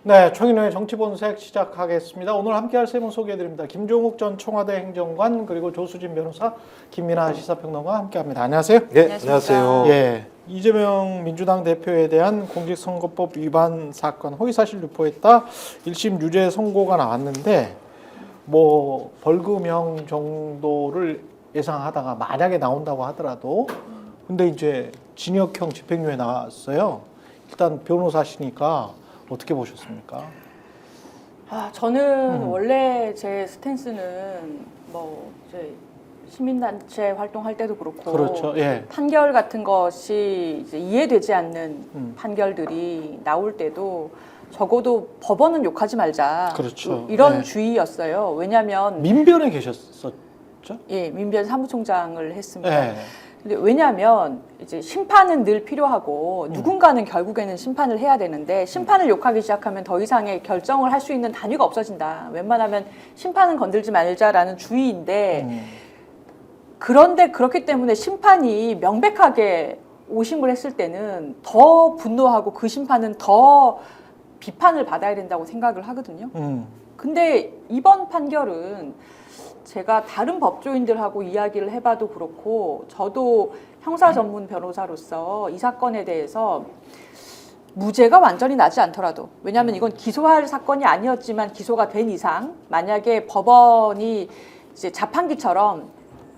네, 최경영의 정치본색 시작하겠습니다. 오늘 함께할 세 분 소개해드립니다. 김종욱 전 청와대 행정관 그리고 조수진 변호사, 김민아 시사평론가와 함께합니다. 안녕하세요. 네, 안녕하세요. 예, 이재명 민주당 대표에 대한 공직선거법 위반 사건 허위사실 유포했다 1심 유죄 선고가 나왔는데 뭐 벌금형 정도를 예상하다가 만약에 나온다고 하더라도 근데 이제 징역형 집행유예 나왔어요. 일단 변호사시니까 어떻게 보셨습니까? 저는 원래 제 스탠스는 뭐 이제 시민단체 활동할 때도 그렇고 그렇죠. 예. 판결 같은 것이 이제 이해되지 않는 판결들이 나올 때도 적어도 법원은 욕하지 말자. 그렇죠. 이런 예. 주의였어요. 왜냐하면 민변에 계셨었죠? 예, 민변 사무총장을 했습니다. 예. 근데 왜냐하면 이제 심판은 늘 필요하고 누군가는 결국에는 심판을 해야 되는데 심판을 욕하기 시작하면 더 이상의 결정을 할 수 있는 단위가 없어진다. 웬만하면 심판은 건들지 말자라는 주의인데 그런데 그렇기 때문에 심판이 명백하게 오심을 했을 때는 더 분노하고 그 심판은 더 비판을 받아야 된다고 생각을 하거든요. 근데 이번 판결은 제가 다른 법조인들하고 이야기를 해봐도 그렇고 저도 형사 전문 변호사로서 이 사건에 대해서 무죄가 완전히 나지 않더라도 왜냐하면 이건 기소할 사건이 아니었지만 기소가 된 이상 만약에 법원이 이제 자판기처럼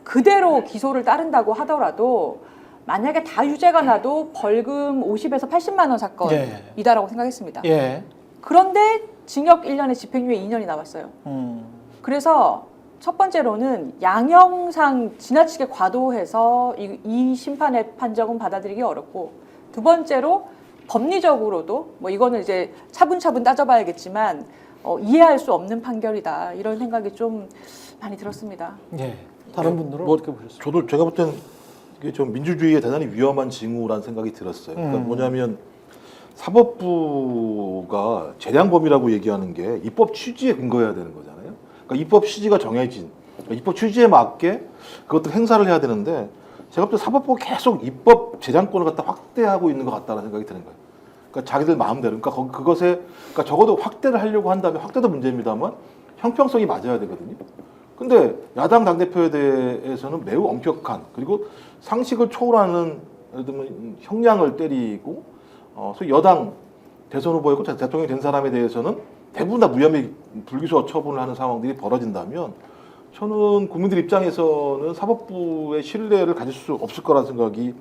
그대로 기소를 따른다고 하더라도 만약에 다 유죄가 나도 벌금 50에서 80만 원 사건이다라고 생각했습니다. 예. 그런데 징역 1년에 집행유예 2년이 나왔어요. 그래서 첫 번째로는 양형상 지나치게 과도해서 이 심판의 판정은 받아들이기 어렵고 두 번째로 법리적으로도 뭐 이거는 이제 차분차분 따져봐야겠지만 이해할 수 없는 판결이다 이런 생각이 좀 많이 들었습니다. 예. 다른 분들은 뭐, 어떻게 보셨어요? 저도 제가 볼 땐 이게 좀 민주주의에 대단히 위험한 징후라는 생각이 들었어요. 그러니까 뭐냐면 사법부가 재량범이라고 얘기하는 게 입법 취지에 근거해야 되는 거잖아요. 그러니까 입법 취지가 정해진 그러니까 입법 취지에 맞게 그것들 행사를 해야 되는데 제가 볼 때 사법부가 계속 입법 재량권을 갖다 확대하고 있는 것 같다는 생각이 드는 거예요. 그러니까 자기들 마음대로 그러니까 그것에 그러니까 적어도 확대를 하려고 한다면 확대도 문제입니다만 형평성이 맞아야 되거든요. 근데 야당 당대표에 대해서는 매우 엄격한 그리고 상식을 초월하는 예를 들면 형량을 때리고 소위 여당 대선 후보였고 대통령이 된 사람에 대해서는 대부분 다 무혐의 불기소 처분을 하는 상황들이 벌어진다면 저는 국민들 입장에서는 사법부의 신뢰를 가질 수 없을 거라는 생각이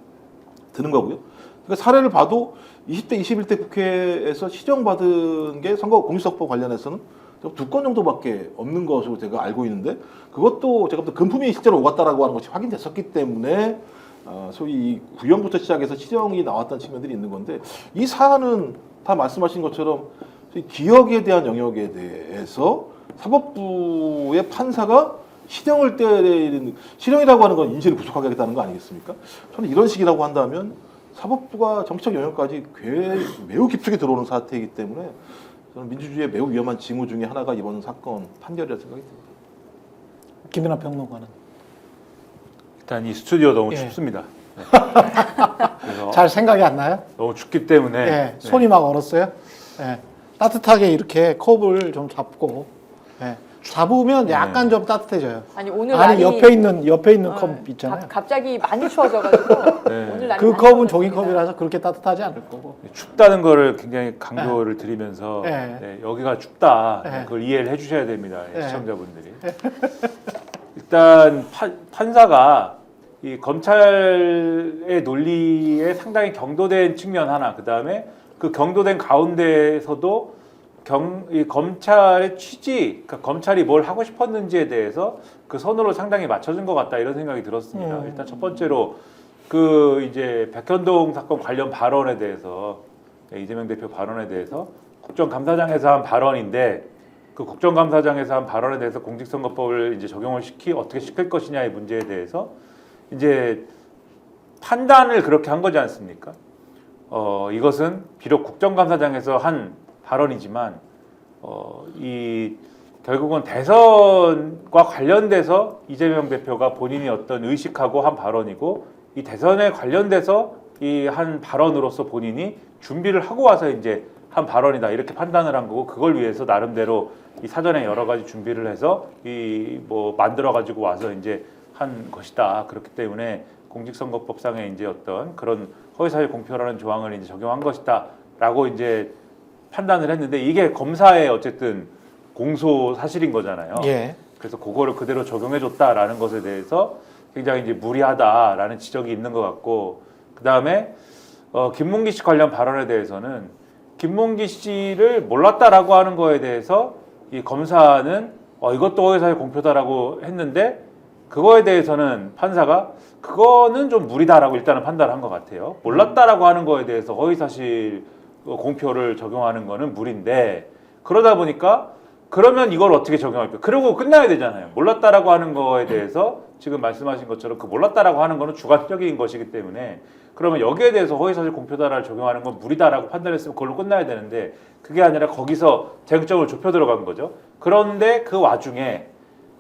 드는 거고요. 그러니까 사례를 봐도 20대, 21대 국회에서 시정받은 게 선거 공직선거법 관련해서는 2건 정도밖에 없는 것으로 제가 알고 있는데 그것도 제가 볼 때 금품이 실제로 오갔다라고 하는 것이 확인됐었기 때문에 소위 구형부터 시작해서 시정이 나왔다는 측면들이 있는 건데 이 사안은 다 말씀하신 것처럼 기억에 대한 영역에 대해서 사법부의 판사가 시정을 때리는 시정이라고 하는 건 인실을 구속하게 하겠다는 거 아니겠습니까? 저는 이런 식이라고 한다면 사법부가 정치적 영역까지 매우 깊숙이 들어오는 사태이기 때문에 저는 민주주의의 매우 위험한 징후 중에 하나가 이번 사건 판결이라고 생각이 듭니다. 김민아 평론가는 일단 이 스튜디오 너무 예. 춥습니다. 네. 그래서 잘 생각이 안 나요? 너무 춥기 때문에 예. 손이 막 얼었어요. 예. 따뜻하게 이렇게 컵을 좀 잡고 예. 잡으면 약간 좀 따뜻해져요. 아니 오늘 아니 날이 옆에 있는 컵 있잖아요. 갑자기 많이 추워져가지고 네. 오늘 날이 그 많이 컵은 추워졌습니다. 종이컵이라서 그렇게 따뜻하지 않을 거고. 춥다는 거를 굉장히 강조를 드리면서 예. 네, 여기가 춥다 예. 그걸 이해를 해주셔야 됩니다. 예. 시청자분들이. 일단 판사가 이 검찰의 논리에 상당히 경도된 측면 하나, 그 다음에 그 경도된 가운데에서도 이 검찰의 취지, 그러니까 검찰이 뭘 하고 싶었는지에 대해서 그 선으로 상당히 맞춰진 것 같다 이런 생각이 들었습니다. 일단 첫 번째로 그 이제 백현동 사건 관련 발언에 대해서 이재명 대표 발언에 대해서 국정감사장에서 한 발언인데 그 국정감사장에서 한 발언에 대해서 공직선거법을 이제 적용을 어떻게 시킬 것이냐의 문제에 대해서 이제 판단을 그렇게 한 거지 않습니까? 이것은 비록 국정감사장에서 한 발언이지만 이 결국은 대선과 관련돼서 이재명 대표가 본인이 어떤 의식하고 한 발언이고 이 대선에 관련돼서 이 한 발언으로서 본인이 준비를 하고 와서 이제 한 발언이다 이렇게 판단을 한 거고 그걸 위해서 나름대로 이 사전에 여러 가지 준비를 해서 이 뭐 만들어 가지고 와서 이제 한 것이다. 그렇기 때문에 공직선거법상의 이제 어떤 그런 허위사실 공표라는 조항을 이제 적용한 것이다라고 이제 판단을 했는데 이게 검사의 어쨌든 공소 사실인 거잖아요. 예. 그래서 그거를 그대로 적용해줬다라는 것에 대해서 굉장히 이제 무리하다라는 지적이 있는 것 같고 그 다음에 김문기 씨 관련 발언에 대해서는 김문기 씨를 몰랐다라고 하는 거에 대해서 이 검사는 이것도 허위사실 공표다라고 했는데 그거에 대해서는 판사가 그거는 좀 무리다라고 일단은 판단을 한 것 같아요. 몰랐다라고 하는 거에 대해서 허위사실 공표를 적용하는 거는 무리인데 그러다 보니까 그러면 이걸 어떻게 적용할까? 그러고 끝나야 되잖아요. 몰랐다라고 하는 거에 대해서 지금 말씀하신 것처럼 그 몰랐다라고 하는 거는 주관적인 것이기 때문에 그러면 여기에 대해서 허위사실 공표다를 적용하는 건 무리다라고 판단했으면 그걸로 끝나야 되는데 그게 아니라 거기서 쟁점을 좁혀 들어간 거죠. 그런데 그 와중에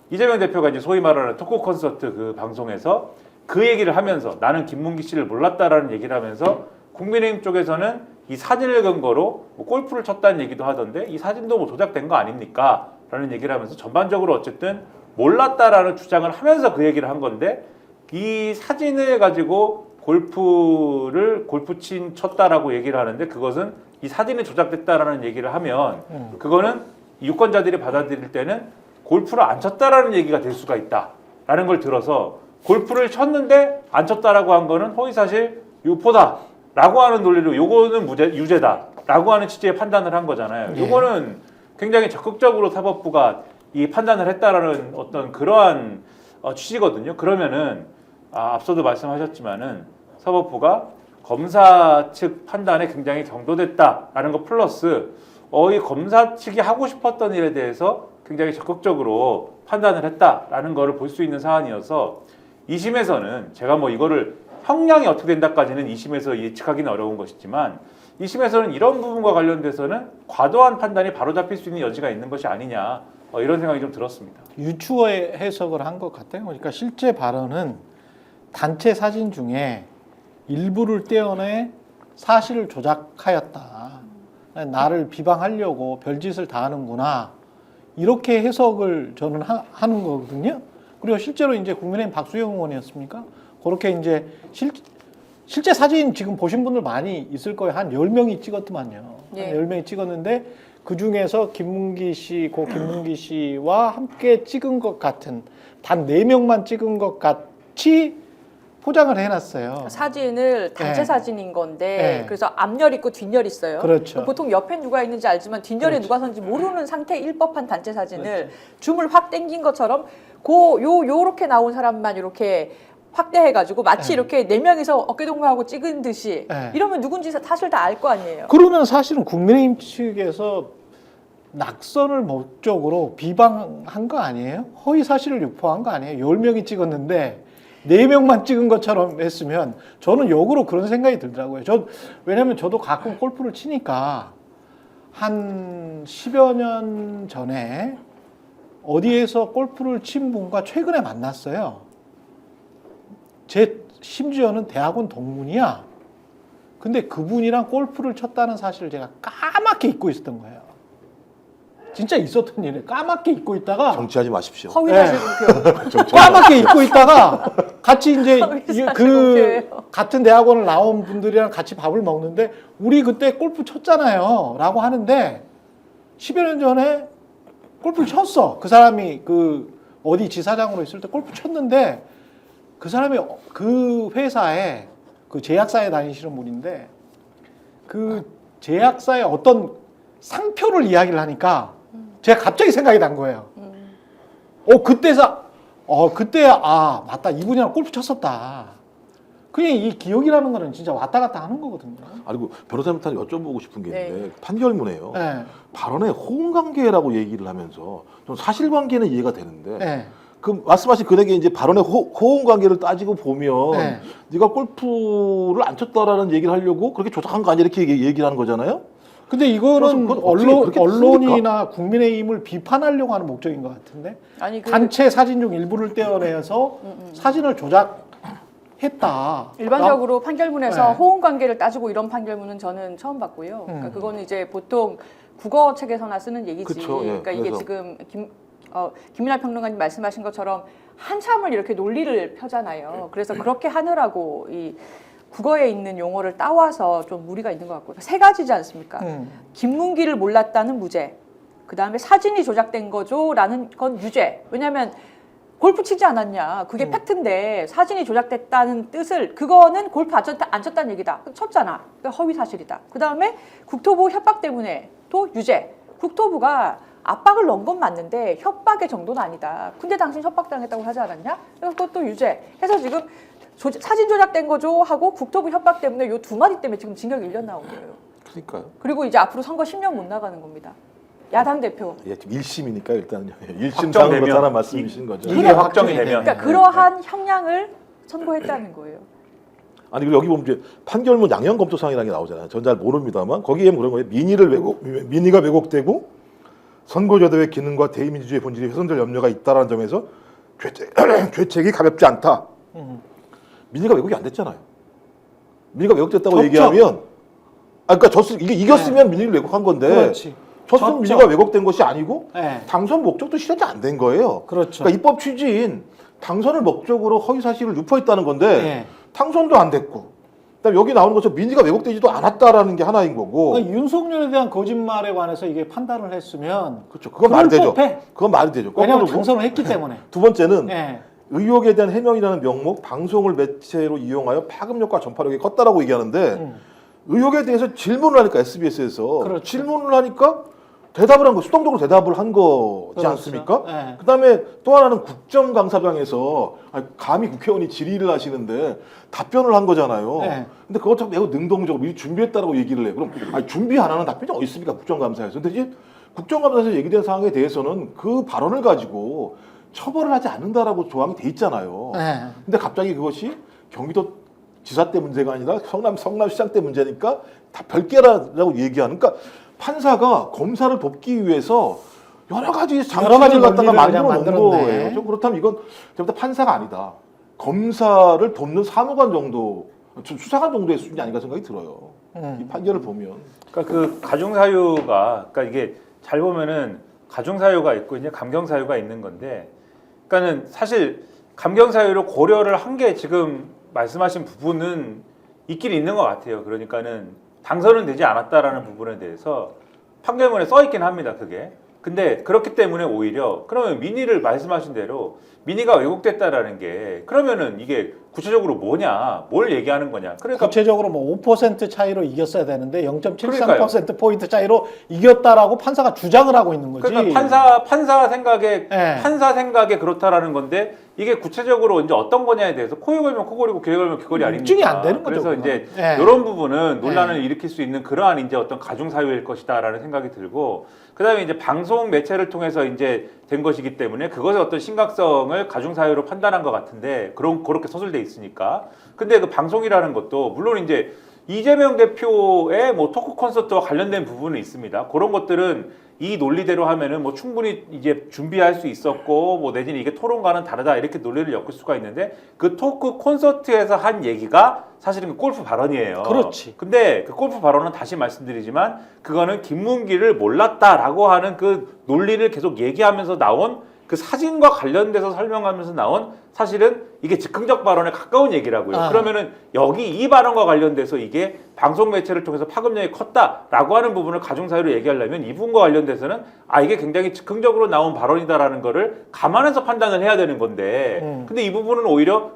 이재명 대표가 이제 소위 말하는 토크 콘서트 그 방송에서 그 얘기를 하면서 나는 김문기 씨를 몰랐다라는 얘기를 하면서 국민의힘 쪽에서는 이 사진을 근거로 뭐 골프를 쳤다는 얘기도 하던데 이 사진도 뭐 조작된 거 아닙니까? 라는 얘기를 하면서 전반적으로 어쨌든 몰랐다라는 주장을 하면서 그 얘기를 한 건데 이 사진을 가지고 골프 쳤다라고 얘기를 하는데 그것은 이 사진이 조작됐다라는 얘기를 하면 그거는 유권자들이 받아들일 때는 골프를 안 쳤다라는 얘기가 될 수가 있다라는 걸 들어서 골프를 쳤는데 안 쳤다라고 한 거는 허위사실 유포다라고 하는 논리로 요거는 유죄다라고 하는 취지의 판단을 한 거잖아요. 요거는 굉장히 적극적으로 사법부가 이 판단을 했다라는 어떤 그러한 취지거든요. 그러면은 앞서도 말씀하셨지만은 사법부가 검사 측 판단에 굉장히 경도됐다라는 거 플러스 이 검사 측이 하고 싶었던 일에 대해서 굉장히 적극적으로 판단을 했다라는 거를 볼 수 있는 사안이어서 2심에서는 제가 뭐 이거를 형량이 어떻게 된다까지는 2심에서 예측하기는 어려운 것이지만 2심에서는 이런 부분과 관련돼서는 과도한 판단이 바로잡힐 수 있는 여지가 있는 것이 아니냐 이런 생각이 좀 들었습니다. 유추의 해석을 한 것 같아요. 그러니까 실제 발언은 단체 사진 중에 일부를 떼어내 사실을 조작하였다. 나를 비방하려고 별짓을 다 하는구나. 이렇게 해석을 저는 하는 거거든요. 그리고 실제로 이제 국민의힘 박수영 의원이었습니까? 그렇게 이제 실제 사진 지금 보신 분들 많이 있을 거예요. 한 10명이 찍었더만요. 예. 한 10명이 찍었는데 그 중에서 김문기 씨와 함께 찍은 것 같은 단 4명만 찍은 것 같이 포장을 해놨어요. 사진을 단체 네. 사진인 건데 네. 그래서 앞열 있고 뒷열 있어요. 그렇죠. 보통 옆에 누가 있는지 알지만 뒷열에 그렇죠. 누가 선지 모르는 상태 일법한 단체 사진을 그렇죠. 줌을 확 당긴 것처럼 요렇게 나온 사람만 이렇게 확대해가지고 마치 네. 이렇게 4명이서 어깨동무하고 찍은 듯이 네. 이러면 누군지 사실 다 알 거 아니에요. 그러면 사실은 국민의힘 측에서 낙선을 목적으로 비방한 거 아니에요? 허위 사실을 유포한 거 아니에요? 10명이 찍었는데 4명만 찍은 것처럼 했으면 저는 역으로 그런 생각이 들더라고요. 왜냐면 저도 가끔 골프를 치니까 한 10여 년 전에 어디에서 골프를 친 분과 최근에 만났어요. 심지어는 대학원 동문이야. 근데 그분이랑 골프를 쳤다는 사실을 제가 까맣게 잊고 있었던 거예요. 진짜 있었던 일에 까맣게 잊고 있다가 정치하지 마십시오. 허위 사실 공표. 까맣게 잊고 있다가 같이 이제 사실 그 공표예요. 같은 대학원을 나온 분들이랑 같이 밥을 먹는데 우리 그때 골프 쳤잖아요 라고 하는데 10여 년 전에 골프를 쳤어. 그 사람이 그 어디 지사장으로 있을 때 골프 쳤는데 그 사람이 그 회사에 그 제약사에 다니시는 분인데 그 제약사의 어떤 상표를 이야기를 하니까 제가 갑자기 생각이 난 거예요. 그때 맞다 이분이랑 골프 쳤었다. 그냥 이 기억이라는 거는 진짜 왔다 갔다 하는 거거든요. 그리고 변호사님한테 여쭤보고 싶은 게 있는데 네. 판결문에요. 네. 발언에 호응관계라고 얘기를 하면서 좀 사실관계는 이해가 되는데 네. 그 말씀하신 그에게 이제 발언의 호응관계를 따지고 보면 네. 네가 골프를 안 쳤다라는 얘기를 하려고 그렇게 조작한 거 아니야 이렇게 얘기를 하는 거잖아요. 근데 이거는 그건 어떻게 그렇게 언론이나 국민의힘을 비판하려고 하는 목적인 것 같은데 아니 단체 사진 중 일부를 떼어내서 사진을 했다. 일반적으로 판결문에서 네. 호응 관계를 따지고 이런 판결문은 저는 처음 봤고요. 그러니까 그거는 이제 보통 국어 책에서나 쓰는 얘기지. 그쵸, 예, 그러니까 이게 그래서. 지금 김민하 평론가님 말씀하신 것처럼 한참을 이렇게 논리를 펴잖아요. 그래서 그렇게 하느라고 이 국어에 있는 용어를 따와서 좀 무리가 있는 것 같고 세 가지지 않습니까? 김문기를 몰랐다는 무죄. 그 다음에 사진이 조작된 거죠라는 건 유죄. 왜냐하면 골프 치지 않았냐. 그게 팩트인데 사진이 조작됐다는 뜻을 그거는 골프 안 쳤다는 얘기다. 쳤잖아. 그러니까 허위 사실이다. 그 다음에 국토부 협박 때문에 또 유죄. 국토부가 압박을 넣은 건 맞는데 협박의 정도는 아니다. 근데 당신 협박당했다고 하지 않았냐? 그래서 그것도 유죄. 해서 지금 사진 조작된 거죠 하고 국토부 협박 때문에 요 두 마디 때문에 지금 징역 1년 나온 거예요. 그러니까요. 그리고 이제 앞으로 선거 10년 못 나가는 겁니다. 야당 대표. 예, 지금 1심이니까 일단은요. 1심 확정되면 상으로 말씀이신 거죠. 이게 확정이 되면 그러니까 그러한 형량을 선고했다는 거예요. 아니 그리고 여기 보면 이제 판결문 양형 검토 사항이라는 게 나오잖아요. 전 잘 모릅니다만 거기에 그런 거예요. 민의가 왜곡되고 선거제도의 기능과 대의민주주의 본질이 훼손될 염려가 있다라는 점에서 죄책이 가볍지 않다. 민의가 왜곡이 안 됐잖아요. 민의가 왜곡됐다고 졌죠. 얘기하면 그러니까 이게 이겼으면 민의를 왜곡한 건데 그렇지. 졌으면 졌죠. 민의가 왜곡된 것이 아니고 네. 당선 목적도 실현이 안 된 거예요. 그렇죠. 그러니까 입법 취지인 당선을 목적으로 허위 사실을 유포했다는 건데 네. 당선도 안 됐고 그다음에 여기 나오는 것처럼 민의가 왜곡되지도 않았다라는 게 하나인 거고 그러니까 윤석열에 대한 거짓말에 관해서 이게 판단을 했으면 그렇죠. 그건 말이 되죠. 법해. 그건 말이 되죠. 왜냐하면 거꾸로고 당선을 했기 때문에. 두 번째는 네. 의혹에 대한 해명이라는 명목 방송을 매체로 이용하여 파급력과 전파력이 컸다라고 얘기하는데 의혹에 대해서 질문을 하니까 SBS에서 그렇죠. 질문을 하니까 대답을 한 거, 수동적으로 대답을 한 거지 그렇죠. 않습니까? 네. 그다음에 또 하나는 국정감사장에서 감히 국회의원이 질의를 하시는데 답변을 한 거잖아요. 네. 근데 그것도 매우 능동적으로 미리 준비했다라고 얘기를 해요. 그럼 준비 안 하는 답변이 어디 있습니까? 국정감사에서. 근데 이제 국정감사에서 얘기된 사항에 대해서는 그 발언을 가지고 처벌을 하지 않는다라고 조항이 돼 있잖아요. 네. 근데 갑자기 그것이 경기도 지사 때 문제가 아니라 성남시장 때 문제니까 다 별개라고 얘기하는. 그러니까 판사가 검사를 돕기 위해서 여러 가지 장치를 갖다가 만들어 놓은 거예요. 좀 그렇다면 이건 제가 판사가 아니다. 검사를 돕는 사무관 정도, 수사관 정도의 수준이 아닌가 생각이 들어요. 이 판결을 보면. 그러니까 그 가중 사유가 그러니까 이게 잘 보면은 가중 사유가 있고 이제 감경 사유가 있는 건데, 그러니까는 사실 감경 사유를 고려를 한 게 지금 말씀하신 부분은 있긴 있는 것 같아요. 그러니까는 당선은 되지 않았다라는 부분에 대해서 판결문에 써 있긴 합니다. 그게. 근데 그렇기 때문에 오히려 그러면 민의를 말씀하신 대로 민의가 왜곡됐다라는 게 그러면은 이게 구체적으로 뭐냐, 뭘 얘기하는 거냐. 그러니까 구체적으로 뭐 5% 차이로 이겼어야 되는데 0.73% 그러니까요. 포인트 차이로 이겼다라고 판사가 주장을 하고 있는 거지. 그러니까 판사 생각에 네. 판사 생각에 그렇다라는 건데 이게 구체적으로 이제 어떤 거냐에 대해서 코에 걸면 코걸이고 귀에 걸면 귀걸이 아닙니까? 입증이 안 되는 거죠, 그래서 그건. 이제 네. 이런 부분은 논란을 일으킬 수 있는 그러한 이제 어떤 가중 사유일 것이다라는 생각이 들고, 그다음에 이제 방송 매체를 통해서 이제 된 것이기 때문에 그것의 어떤 심각성을 가중 사유로 판단한 것 같은데 그렇게 서술돼 있으니까. 근데 그 방송이라는 것도 물론 이제 이재명 대표의 뭐 토크 콘서트와 관련된 부분은 있습니다. 그런 것들은 이 논리대로 하면은 뭐 충분히 이제 준비할 수 있었고 뭐 내지는 이게 토론과는 다르다 이렇게 논리를 엮을 수가 있는데 그 토크 콘서트에서 한 얘기가 사실은 그 골프 발언이에요. 그렇지. 근데 그 골프 발언은 다시 말씀드리지만 그거는 김문기를 몰랐다라고 하는 그 논리를 계속 얘기하면서 나온 그 사진과 관련돼서 설명하면서 나온 사실은 이게 즉흥적 발언에 가까운 얘기라고요. 아. 그러면은 여기 이 발언과 관련돼서 이게 방송 매체를 통해서 파급력이 컸다라고 하는 부분을 가중사유로 얘기하려면 이 부분과 관련돼서는 이게 굉장히 즉흥적으로 나온 발언이다라는 거를 감안해서 판단을 해야 되는 건데 근데 이 부분은 오히려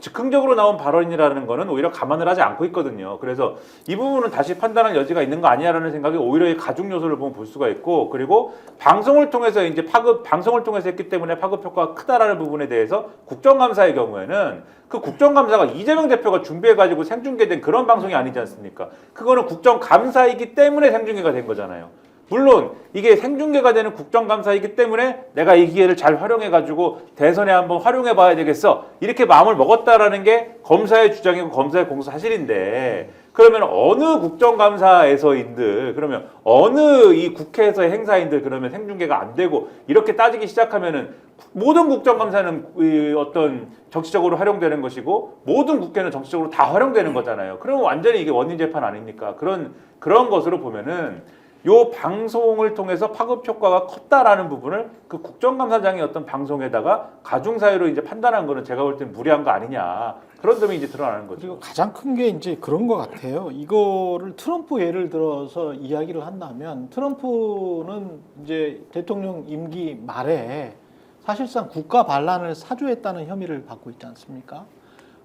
즉흥적으로 나온 발언이라는 거는 오히려 감안을 하지 않고 있거든요. 그래서 이 부분은 다시 판단할 여지가 있는 거 아니냐라는 생각이 오히려 이 가중 요소를 보면 볼 수가 있고, 그리고 방송을 통해서 이제 방송을 통해서 했기 때문에 파급 효과가 크다라는 부분에 대해서 국정감사의 경우에는 그 국정감사가 이재명 대표가 준비해가지고 생중계된 그런 방송이 아니지 않습니까? 그거는 국정감사이기 때문에 생중계가 된 거잖아요. 물론 이게 생중계가 되는 국정감사이기 때문에 내가 이 기회를 잘 활용해가지고 대선에 한번 활용해봐야 되겠어 이렇게 마음을 먹었다라는 게 검사의 주장이고 검사의 공소 사실인데, 그러면 어느 국정감사에서인들 그러면 어느 이 국회에서의 행사인들 그러면 생중계가 안 되고 이렇게 따지기 시작하면은 모든 국정감사는 이 어떤 정치적으로 활용되는 것이고 모든 국회는 정치적으로 다 활용되는 거잖아요. 그러면 완전히 이게 원인 재판 아닙니까? 그런 것으로 보면은 요 방송을 통해서 파급 효과가 컸다라는 부분을 그 국정감사장의 어떤 방송에다가 가중사유로 이제 판단한 거는 제가 볼 땐 무리한 거 아니냐 그런 점이 이제 드러나는 거죠. 그리고 가장 큰 게 이제 그런 것 같아요. 이거를 트럼프 예를 들어서 이야기를 한다면 트럼프는 이제 대통령 임기 말에 사실상 국가 반란을 사주했다는 혐의를 받고 있지 않습니까?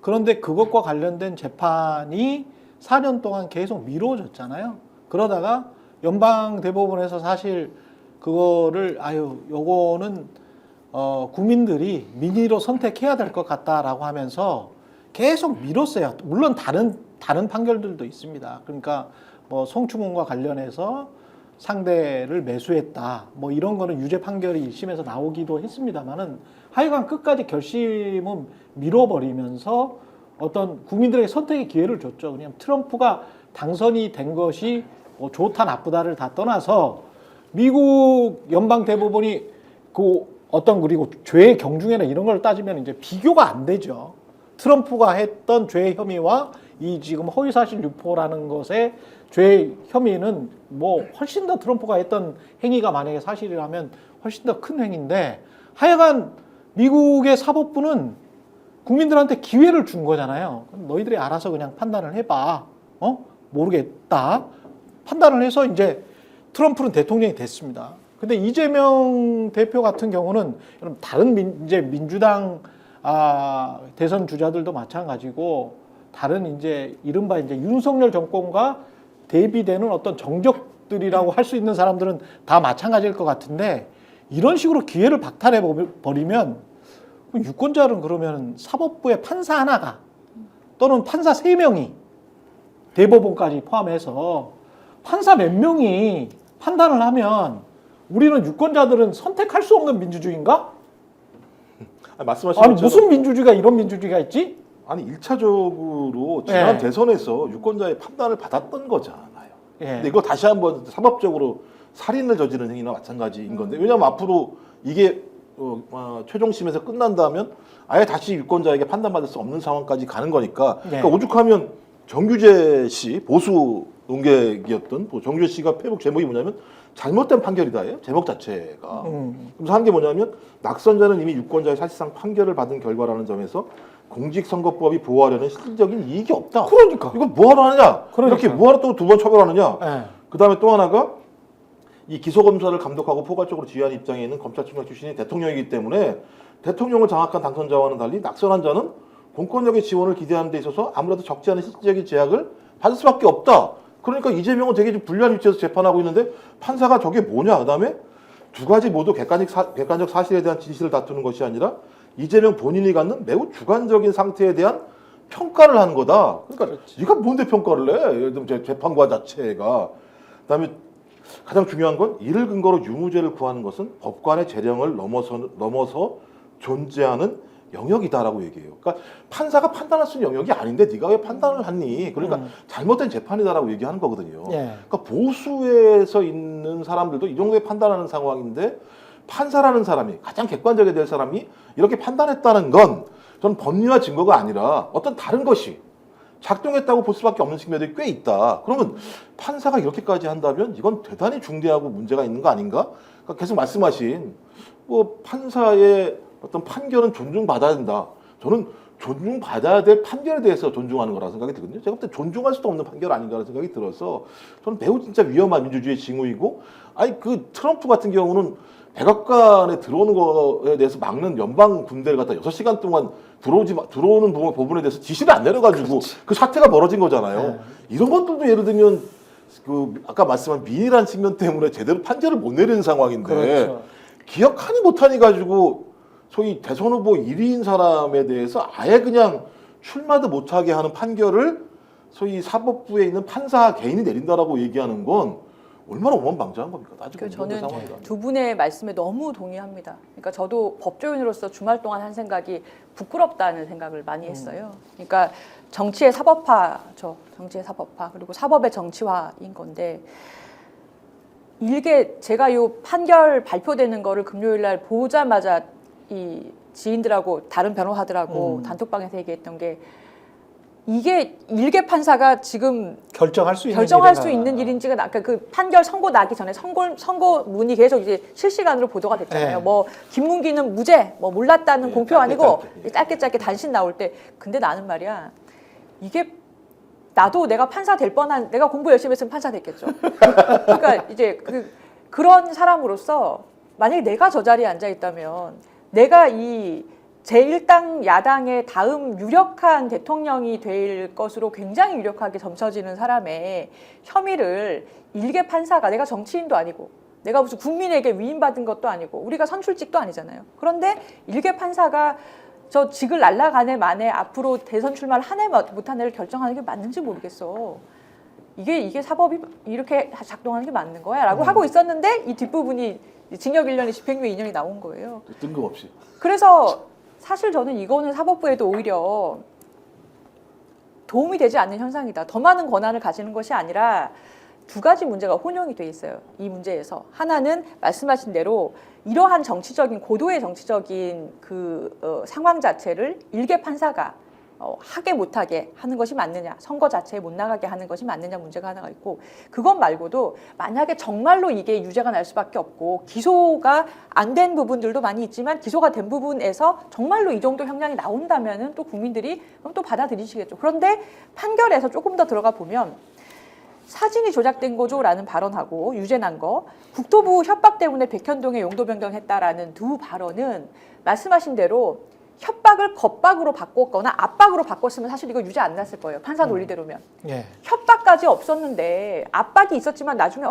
그런데 그것과 관련된 재판이 4년 동안 계속 미뤄졌잖아요. 그러다가 연방대법원에서 사실 그거를 요거는 국민들이 민의로 선택해야 될 것 같다라고 하면서 계속 미뤘어요. 물론 다른 판결들도 있습니다. 그러니까 뭐 성추문과 관련해서 상대를 매수했다. 뭐 이런 거는 유죄 판결이 1심에서 나오기도 했습니다만은 하여간 끝까지 결심은 미뤄버리면서 어떤 국민들에게 선택의 기회를 줬죠. 그냥 트럼프가 당선이 된 것이 뭐 좋다 나쁘다를 다 떠나서 미국 연방 대법원이 그 어떤 그리고 죄의 경중이나 이런 걸 따지면 이제 비교가 안 되죠. 트럼프가 했던 죄 혐의와 이 지금 허위사실 유포라는 것의 죄 혐의는 뭐 훨씬 더 트럼프가 했던 행위가 만약에 사실이라면 훨씬 더 큰 행위인데 하여간 미국의 사법부는 국민들한테 기회를 준 거잖아요. 너희들이 알아서 그냥 판단을 해봐. 모르겠다. 판단을 해서 이제 트럼프는 대통령이 됐습니다. 근데 이재명 대표 같은 경우는 다른 이제 민주당 대선 주자들도 마찬가지고 다른 이제 이른바 이제 윤석열 정권과 대비되는 어떤 정적들이라고 할 수 있는 사람들은 다 마찬가지일 것 같은데 이런 식으로 기회를 박탈해 버리면 유권자는 그러면 사법부의 판사 하나가 또는 판사 3명이 대법원까지 포함해서 판사 몇 명이 판단을 하면 우리는 유권자들은 선택할 수 없는 민주주의인가? 말씀하신 아니 것처럼 무슨 민주주의가 이런 민주주의가 있지? 아니 1차적으로 지난 예. 대선에서 유권자의 판단을 받았던 거잖아요. 예. 근데 이거 다시 한번 사법적으로 살인을 저지른 행위나 마찬가지인 건데 왜냐하면 앞으로 이게 최종심에서 끝난다면 아예 다시 유권자에게 판단받을 수 없는 상황까지 가는 거니까 예. 그러니까 오죽하면 정규재 씨 보수 농객이었던 정규재 씨가 페이북 제목이 뭐냐면 잘못된 판결이다예요. 제목 자체가. 그래서 한 게 뭐냐면 낙선자는 이미 유권자의 사실상 판결을 받은 결과라는 점에서 공직선거법이 보호하려는 실질적인 이익이 없다. 그러니까. 이거 뭐하러 하느냐? 그러니까. 이렇게 뭐하러 또 2번 처벌하느냐? 예. 그다음에 또 하나가 이 기소검사를 감독하고 포괄적으로 지휘하는 입장에 있는 검찰총장 출신이 대통령이기 때문에 대통령을 장악한 당선자와는 달리 낙선한 자는 공권력의 지원을 기대하는 데 있어서 아무래도 적지 않은 실질적인 제약을 받을 수밖에 없다. 그러니까 이재명은 되게 좀 불리한 위치에서 재판하고 있는데 판사가 저게 뭐냐? 그다음에 두 가지 모두 객관적 사실에 대한 진실을 다투는 것이 아니라 이재명 본인이 갖는 매우 주관적인 상태에 대한 평가를 하는 거다. 그러니까 그렇지. 네가 뭔데 평가를 해? 예를 들면 재판관 자체가. 그다음에 가장 중요한 건 이를 근거로 유무죄를 구하는 것은 법관의 재량을 넘어서 존재하는 영역이다라고 얘기해요. 그러니까 판사가 판단할 수 있는 영역이 아닌데 네가 왜 판단을 하니? 그러니까 잘못된 재판이다라고 얘기하는 거거든요. 예. 그러니까 보수에서 있는 사람들도 이 정도에 판단하는 상황인데 판사라는 사람이 가장 객관적이 될 사람이 이렇게 판단했다는 건 저는 법리와 증거가 아니라 어떤 다른 것이 작동했다고 볼 수밖에 없는 측면들이 꽤 있다. 그러면 판사가 이렇게까지 한다면 이건 대단히 중대하고 문제가 있는 거 아닌가? 그러니까 계속 말씀하신 뭐 판사의 어떤 판결은 존중받아야 된다. 저는 존중받아야 될 판결에 대해서 존중하는 거라고 생각이 들거든요. 제가 볼 때 존중할 수도 없는 판결 아닌가라는 생각이 들어서 저는 매우 진짜 위험한 민주주의 징후이고 아니 그 트럼프 같은 경우는 백악관에 들어오는 거에 대해서 막는 연방 군대를 갖다 6시간 동안 들어오는 부분에 대해서 지시를 안 내려가지고 그렇지. 그 사태가 벌어진 거잖아요. 네. 이런 것들도 예를 들면 그 아까 말씀한 미인이라는 측면 때문에 제대로 판결을 못 내리는 상황인데 그렇죠. 기억하니 못하니 가지고 소위 대선 후보 1위인 사람에 대해서 아예 그냥 출마도 못하게 하는 판결을 소위 사법부에 있는 판사 개인이 내린다라고 얘기하는 건 얼마나 오만방자한 겁니까? 따지고 그 보면 저는 상황이라. 두 분의 말씀에 너무 동의합니다. 그러니까 저도 법조인으로서 주말 동안 한 생각이 부끄럽다는 생각을 많이 했어요. 그러니까 정치의 사법화죠. 정치의 사법화 그리고 사법의 정치화인 건데 이게 제가 요 판결 발표되는 거를 금요일 날 보자마자 이 지인들하고 다른 변호사들하고 단톡방에서 얘기했던 게 이게 일개 판사가 지금 결정할 수 있는 결정할 일인가. 수 있는 일인지가 그러니까 그 판결 선고 나기 전에 선고문이 계속 이제 실시간으로 보도가 됐잖아요. 네. 뭐 김문기는 무죄, 뭐 몰랐다는 네, 공표 짧게, 아니고 짧게. 짧게 단신 나올 때 근데 나는 말이야 이게 나도 내가 판사 될 뻔한 내가 공부 열심히 했으면 판사 됐겠죠. 그러니까 이제 그런 사람으로서 만약에 내가 저 자리에 앉아 있다면 내가 이 제1당 야당의 다음 유력한 대통령이 될 것으로 굉장히 유력하게 점쳐지는 사람의 혐의를 일개 판사가 내가 정치인도 아니고 내가 무슨 국민에게 위임받은 것도 아니고 우리가 선출직도 아니잖아요. 그런데 일개 판사가 저 직을 날라가네 만에 앞으로 대선 출마를 하네 못한 애를 결정하는 게 맞는지 모르겠어. 이게 사법이 이렇게 작동하는 게 맞는 거야? 라고 하고 있었는데 이 뒷부분이 징역 1년에 집행유예 2년이 나온 거예요. 뜬금없이. 그래서 사실 저는 이거는 사법부에도 오히려 도움이 되지 않는 현상이다. 더 많은 권한을 가지는 것이 아니라 두 가지 문제가 혼용이 돼 있어요. 이 문제에서. 하나는 말씀하신 대로 이러한 정치적인 고도의 정치적인 상황 자체를 일개 판사가 하게 못하게 하는 것이 맞느냐, 선거 자체에 못 나가게 하는 것이 맞느냐 문제가 하나가 있고 그것 말고도 만약에 정말로 이게 유죄가 날 수밖에 없고 기소가 안 된 부분들도 많이 있지만 기소가 된 부분에서 정말로 이 정도 형량이 나온다면은 또 국민들이 그럼 또 받아들이시겠죠. 그런데 판결에서 조금 더 들어가 보면 사진이 조작된 거죠라는 발언하고 유죄 난 거, 국토부 협박 때문에 백현동에 용도 변경했다라는 두 발언은 말씀하신 대로 협박을 겁박으로 바꿨거나 압박으로 바꿨으면 사실 이거 유죄 안 났을 거예요. 판사 논리대로면. 예. 협박까지 없었는데 압박이 있었지만 나중에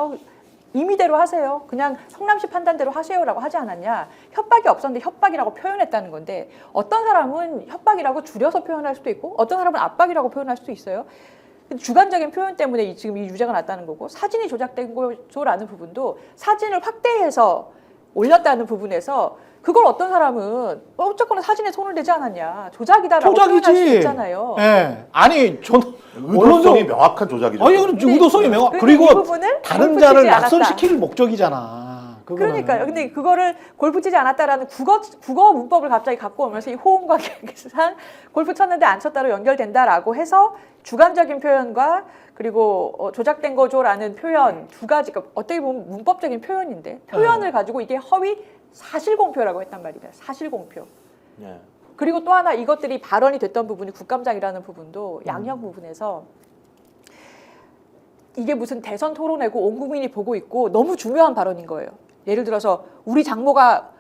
임의대로 하세요. 그냥 성남시 판단대로 하세요라고 하지 않았냐. 협박이 없었는데 협박이라고 표현했다는 건데 어떤 사람은 협박이라고 줄여서 표현할 수도 있고 어떤 사람은 압박이라고 표현할 수도 있어요. 주관적인 표현 때문에 지금 이 유죄가 났다는 거고 사진이 조작된 거죠라는 부분도 사진을 확대해서 올렸다는 부분에서 그걸 어떤 사람은 어쨌거나 사진에 손을 대지 않았냐 조작이다라고 표현할 수 조작이지. 있잖아요. 예. 아니 저는 의도성이 명확한 조작이죠. 아니 그럼 의도성이 명확. 근데 그리고 이 부분을 다른 골프 자를 치지 않았다. 낙선시킬 목적이잖아. 그거는. 그러니까요. 근데 그거를 골프 치지 않았다라는 국어 문법을 갑자기 갖고 오면서 이 호응과 계산 골프 쳤는데 안 쳤다로 연결된다라고 해서 주관적인 표현과 그리고 조작된 거죠라는 표현 두 가지가 어떻게 보면 문법적인 표현인데 표현을 가지고 이게 허위 사실공표라고 했단 말이에요. 사실공표. 예. 그리고 또 하나 이것들이 발언이 됐던 부분이 국감장이라는 부분도 양형 부분에서 이게 무슨 대선 토론회고 온 국민이 보고 있고 너무 중요한 발언인 거예요. 예를 들어서 우리 장모가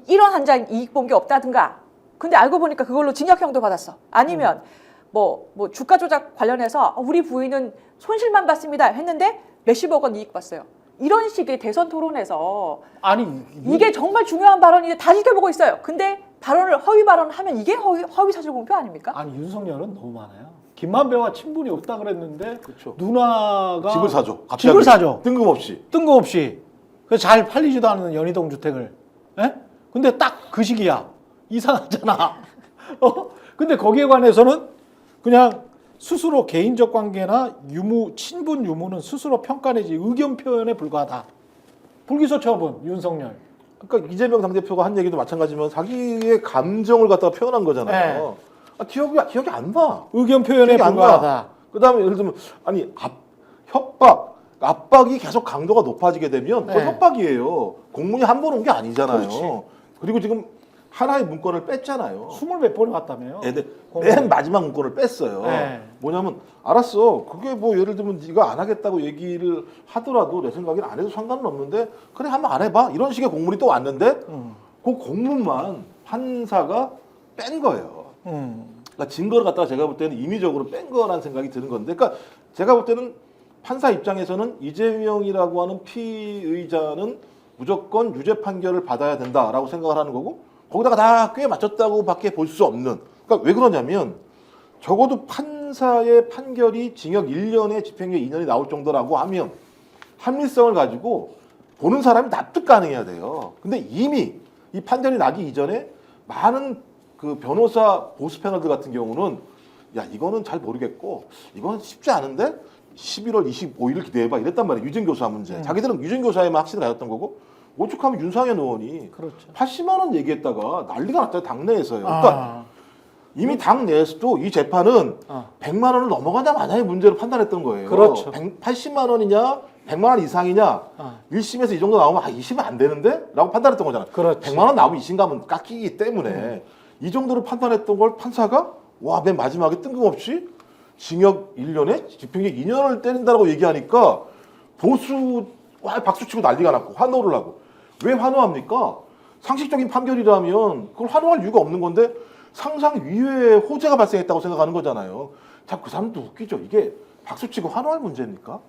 이런 한 장 이익 본 게 없다든가. 근데 알고 보니까 그걸로 징역형도 받았어. 아니면 뭐 주가 조작 관련해서 우리 부인은 손실만 봤습니다 했는데 몇십억 원 이익 봤어요. 이런 식의 대선 토론에서 아니 이게 정말 중요한 발언인데 다 지켜보고 있어요. 근데 허위 발언을 하면 이게 허위 사실 공표 아닙니까? 아니 윤석열은 너무 많아요. 김만배와 친분이 없다 그랬는데 그렇죠. 누나가 집을 사죠. 갑자기. 집을 사죠. 뜬금없이. 뜬금없이. 그래서 잘 팔리지도 않는 연희동 주택을. 예? 근데 딱 그 시기야. 이상하잖아. 근데 거기에 관해서는 그냥 스스로 개인적 관계나 친분 유무는 스스로 평가 내지 의견 표현에 불과하다. 불기소 처분 윤석열. 그러니까 이재명 당대표가 한 얘기도 마찬가지지만 자기의 감정을 갖다가 표현한 거잖아요. 기억이 안 나. 의견 표현에 기억이 안 불과하다. 그다음에 예를 들면 아니 협박, 압박이 계속 강도가 높아지게 되면 그건 네. 협박이에요. 공문이 한 번 온 게 아니잖아요. 그렇지. 그리고 지금 하나의 문건을 뺐잖아요. 20몇 번이 왔다며요. 근데 맨 마지막 문건을 뺐어요. 네. 뭐냐면 알았어. 그게 뭐 예를 들면 네가 안 하겠다고 얘기를 하더라도 내 생각에는 안 해도 상관은 없는데 그래 한번 안 해봐. 이런 식의 공문이 또 왔는데 그 공문만 판사가 뺀 거예요. 그러니까 증거를 갖다가 제가 볼 때는 임의적으로 뺀 거라는 생각이 드는 건데, 그러니까 제가 볼 때는 판사 입장에서는 이재명이라고 하는 피의자는 무조건 유죄 판결을 받아야 된다라고 생각을 하는 거고 거기다가 다 꽤 맞췄다고밖에 볼 수 없는. 그러니까 왜 그러냐면 적어도 판사의 판결이 징역 1년에 집행유예 2년이 나올 정도라고 하면 합리성을 가지고 보는 사람이 납득 가능해야 돼요. 근데 이미 이 판결이 나기 이전에 많은 그 변호사 보수 패널들 같은 경우는 야 이거는 잘 모르겠고 이건 쉽지 않은데 11월 25일을 기대해봐 이랬단 말이에요. 유증교사 문제. 자기들은 유증교사에만 확신을 가졌던 거고 오죽하면 윤상현 의원이 그렇죠. 80만 원 얘기했다가 난리가 났잖아요. 당내에서요. 그러니까 아, 이미 당내에서도 이 재판은 아. 100만 원을 넘어가냐 마냐의 문제로 판단했던 거예요. 그렇죠. 80만 원이냐 100만 원 이상이냐 아. 1심에서 1심에서 이 정도 나오면 2심은 안 되는데? 라고 판단했던 거잖아. 그렇지. 100만 원 나오면 2심 가면 깎이기 때문에 이 정도로 판단했던 걸 판사가 와, 맨 마지막에 뜬금없이 징역 1년에 집행유예 2년을 때린다고 얘기하니까 보수 와 박수 치고 난리가 났고 환호를 하고 왜 환호합니까? 상식적인 판결이라면 그걸 환호할 이유가 없는 건데 상상 위외의 호재가 발생했다고 생각하는 거잖아요. 참 그 사람도 웃기죠. 이게 박수 치고 환호할 문제입니까?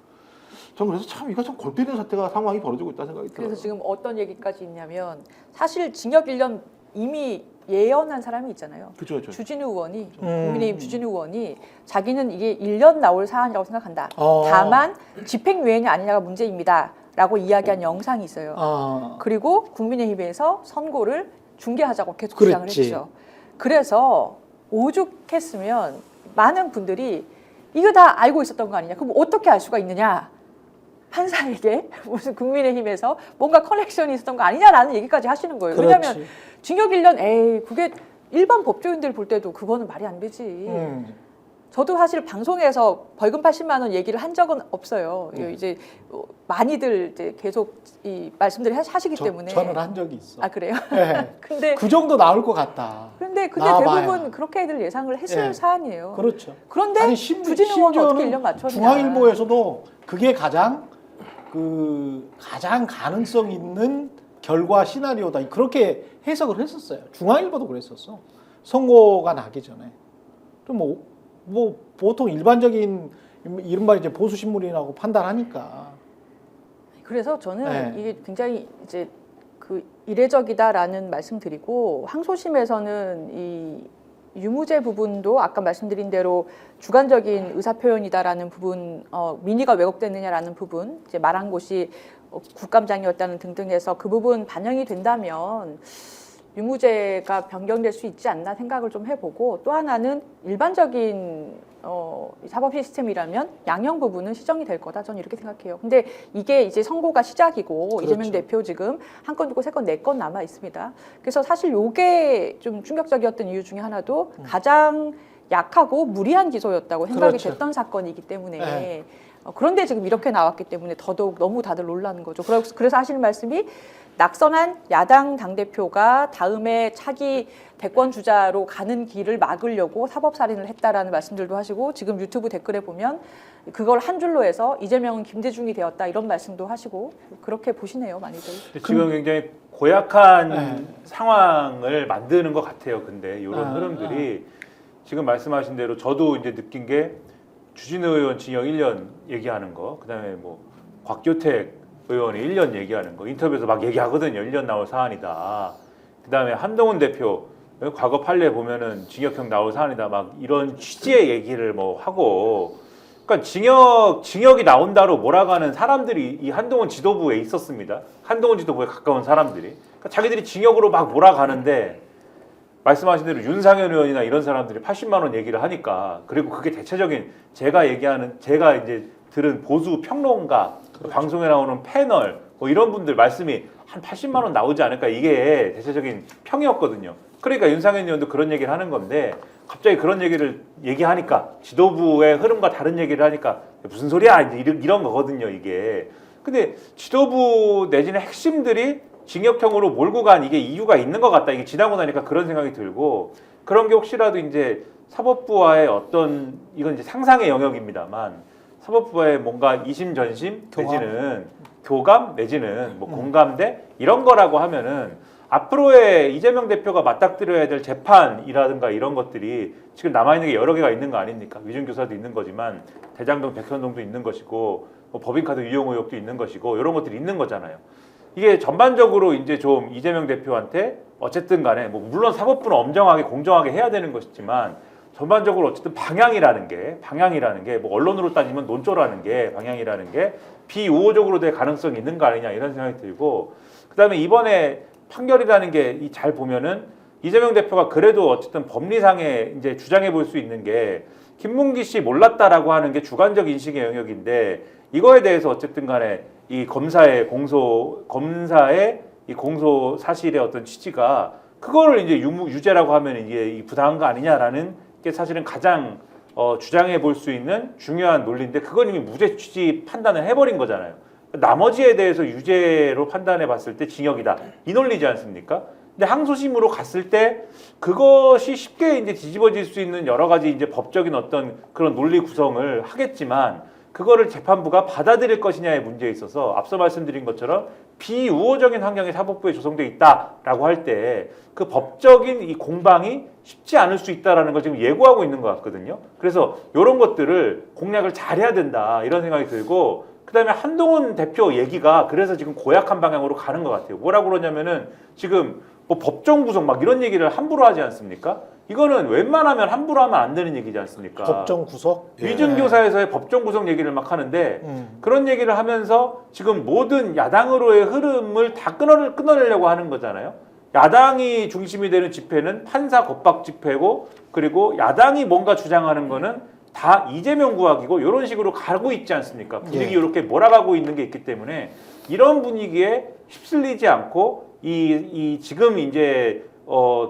저는 그래서 참 이거 참 골 때리는 사태가 상황이 벌어지고 있다는 생각이 들어요. 그래서 지금 어떤 얘기까지 있냐면 사실 징역 1년 이미 예언한 사람이 있잖아요. 그렇죠. 주진우 의원이 국민의힘 주진우 의원이 자기는 이게 1년 나올 사안이라고 생각한다. 다만 집행유예냐 아니냐가 문제입니다라고 이야기한 영상이 있어요. 그리고 국민의힘에서 선고를 중계하자고 계속 주장을 그랬지. 했죠. 그래서 오죽했으면 많은 분들이 이거 다 알고 있었던 거 아니냐. 그럼 어떻게 알 수가 있느냐. 판사에게 무슨 국민의힘에서 뭔가 커넥션이 있었던 거 아니냐라는 얘기까지 하시는 거예요. 그렇지. 왜냐하면 징역 1년 에이 그게 일반 법조인들 볼 때도 그거는 말이 안 되지. 저도 사실 방송에서 벌금 80만 원 얘기를 한 적은 없어요. 이제 많이들 이제 계속 이 말씀들을 하시기 때문에. 저는 한 적이 있어. 아 그래요? 네. 근데 그 정도 나올 것 같다. 근데 나와봐야. 대부분 그렇게들 예상을 했을 네. 사안이에요. 그렇죠. 그런데 아니, 주진우 의원은 어떻게 1년 맞췄냐? 중앙일보에서도 그게 가장 가능성 있는 결과 시나리오다. 그렇게 해석을 했었어요. 중앙일보도 그랬었어. 선고가 나기 전에. 또 뭐 보통 일반적인 이른바 이제 보수 신문이라고 판단하니까. 그래서 저는 네. 이게 굉장히 이제 그 이례적이다라는 말씀드리고 항소심에서는 이 유무죄 부분도 아까 말씀드린 대로 주관적인 의사 표현이다라는 부분, 민의가 왜곡됐느냐라는 부분, 이제 말한 곳이 국감장이었다는 등등해서 그 부분 반영이 된다면 유무죄가 변경될 수 있지 않나 생각을 좀 해보고 또 하나는 일반적인 사법 시스템이라면 양형 부분은 시정이 될 거다. 저는 이렇게 생각해요. 근데 이게 이제 선고가 시작이고 그렇죠. 이재명 대표 지금 한 건 두고 세 건, 네 건 남아 있습니다. 그래서 사실 이게 좀 충격적이었던 이유 중에 하나도 가장 약하고 무리한 기소였다고 생각이 그렇죠. 됐던 사건이기 때문에 네. 그런데 지금 이렇게 나왔기 때문에 더더욱 너무 다들 놀라는 거죠. 그래서 하시는 말씀이 낙선한 야당 당대표가 다음에 차기 대권 주자로 가는 길을 막으려고 사법살인을 했다라는 말씀들도 하시고 지금 유튜브 댓글에 보면 그걸 한 줄로 해서 이재명은 김대중이 되었다 이런 말씀도 하시고 그렇게 보시네요, 많이들. 지금 굉장히 고약한 네. 상황을 만드는 것 같아요. 근데 이런 흐름들이 지금 말씀하신 대로 저도 이제 느낀 게 주진우 의원 징역 1년 얘기하는 거, 그다음에 뭐 곽교택 의원이 1년 얘기하는 거 인터뷰에서 막 얘기하거든요. 1년 나올 사안이다. 그다음에 한동훈 대표 과거 판례 보면은 징역형 나올 사안이다. 막 이런 취지의 얘기를 뭐 하고, 그러니까 징역이 나온다로 몰아가는 사람들이 이 한동훈 지도부에 있었습니다. 한동훈 지도부에 가까운 사람들이. 그러니까 자기들이 징역으로 막 몰아가는데 말씀하신 대로 윤상현 의원이나 이런 사람들이 80만 원 얘기를 하니까, 그리고 그게 대체적인 제가 이제 들은 보수 평론가, 그렇죠. 방송에 나오는 패널 뭐 이런 분들 말씀이 한 80만 원 나오지 않을까, 이게 대체적인 평이었거든요. 그러니까 윤상현 의원도 그런 얘기를 하는 건데 갑자기 그런 얘기를 얘기하니까 지도부의 흐름과 다른 얘기를 하니까 무슨 소리야 이런 거거든요, 이게. 근데 지도부 내지는 핵심들이 징역형으로 몰고 간 이게 이유가 있는 것 같다. 이게 지나고 나니까 그런 생각이 들고, 그런 게 혹시라도 이제 사법부와의 어떤, 이건 이제 상상의 영역입니다만, 사법부와의 뭔가 이심전심 내지는 교감 내지는 뭐 공감대 이런 거라고 하면은 앞으로의 이재명 대표가 맞닥뜨려야 될 재판이라든가 이런 것들이 지금 남아있는 게 여러 개가 있는 거 아닙니까? 위증교사도 있는 거지만 대장동, 백현동도 있는 것이고 뭐 법인카드 유용 의혹도 있는 것이고 이런 것들이 있는 거잖아요. 이게 전반적으로 이제 좀 이재명 대표한테 어쨌든 간에 뭐 물론 사법부는 엄정하게 공정하게 해야 되는 것이지만 전반적으로 어쨌든 방향이라는 게 뭐 언론으로 따지면 논조라는 게 방향이라는 게 비우호적으로 될 가능성이 있는 거 아니냐 이런 생각이 들고 그다음에 이번에 판결이라는 게 잘 보면은 이재명 대표가 그래도 어쨌든 법리상에 이제 주장해 볼 수 있는 게 김문기 씨 몰랐다라고 하는 게 주관적 인식의 영역인데 이거에 대해서 어쨌든 간에 이 검사의 이 공소 사실의 어떤 취지가 그거를 이제 유죄라고 하면 이게 이 부당한 거 아니냐라는 게 사실은 가장 주장해 볼 수 있는 중요한 논리인데 그건 이미 무죄 취지 판단을 해버린 거잖아요. 나머지에 대해서 유죄로 판단해 봤을 때 징역이다. 이 논리지 않습니까? 근데 항소심으로 갔을 때 그것이 쉽게 이제 뒤집어질 수 있는 여러 가지 이제 법적인 어떤 그런 논리 구성을 하겠지만 그거를 재판부가 받아들일 것이냐의 문제에 있어서 앞서 말씀드린 것처럼 비우호적인 환경이 사법부에 조성돼 있다라고 할 때 그 법적인 이 공방이 쉽지 않을 수 있다라는 걸 지금 예고하고 있는 것 같거든요. 그래서 이런 것들을 공략을 잘해야 된다 이런 생각이 들고 그다음에 한동훈 대표 얘기가 그래서 지금 고약한 방향으로 가는 것 같아요. 뭐라고 그러냐면은 지금 뭐 법정 구성 막 이런 얘기를 함부로 하지 않습니까? 이거는 웬만하면 함부로 하면 안 되는 얘기지 않습니까? 법정 구속 위증교사에서의 법정 구속 얘기를 막 하는데 그런 얘기를 하면서 지금 모든 야당으로의 흐름을 다 끊어내려고 하는 거잖아요. 야당이 중심이 되는 집회는 판사 겁박 집회고 그리고 야당이 뭔가 주장하는 거는 다 이재명 구hak이고 이런 식으로 가고 있지 않습니까? 분위기 이렇게 몰아가고 있는 게 있기 때문에 이런 분위기에 휩쓸리지 않고 이 지금 이제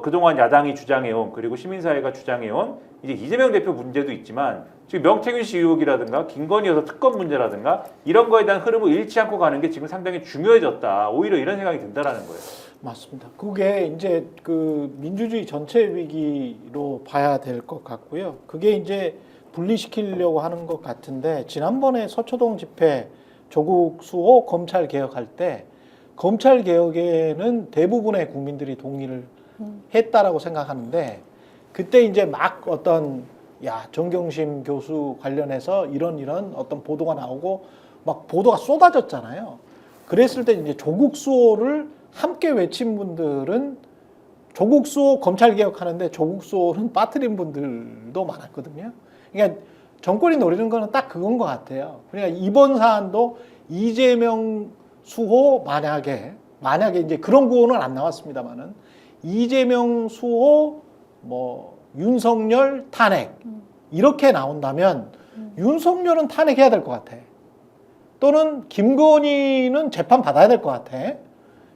그동안 야당이 주장해온 그리고 시민사회가 주장해온 이제 이재명 대표 문제도 있지만 지금 명태균 씨 의혹이라든가 김건희 여사 특검 문제라든가 이런 거에 대한 흐름을 잃지 않고 가는 게 지금 상당히 중요해졌다. 오히려 이런 생각이 든다라는 거예요. 맞습니다. 그게 이제 그 민주주의 전체 위기로 봐야 될 것 같고요. 그게 이제 분리시키려고 하는 것 같은데 지난번에 서초동 집회 조국 수호 검찰 개혁할 때 검찰 개혁에는 대부분의 국민들이 동의를 했다라고 생각하는데 그때 이제 막 어떤 정경심 교수 관련해서 이런 어떤 보도가 나오고 막 보도가 쏟아졌잖아요. 그랬을 때 이제 조국 수호를 함께 외친 분들은 조국 수호 검찰 개혁하는데 조국 수호는 빠뜨린 분들도 많았거든요. 그러니까 정권이 노리는 거는 딱 그건 것 같아요. 그러니까 이번 사안도 이재명 수호 만약에 이제 그런 구호는 안 나왔습니다만은 이재명 수호 뭐 윤석열 탄핵 이렇게 나온다면 윤석열은 탄핵해야 될 것 같아. 또는 김건희는 재판 받아야 될 것 같아.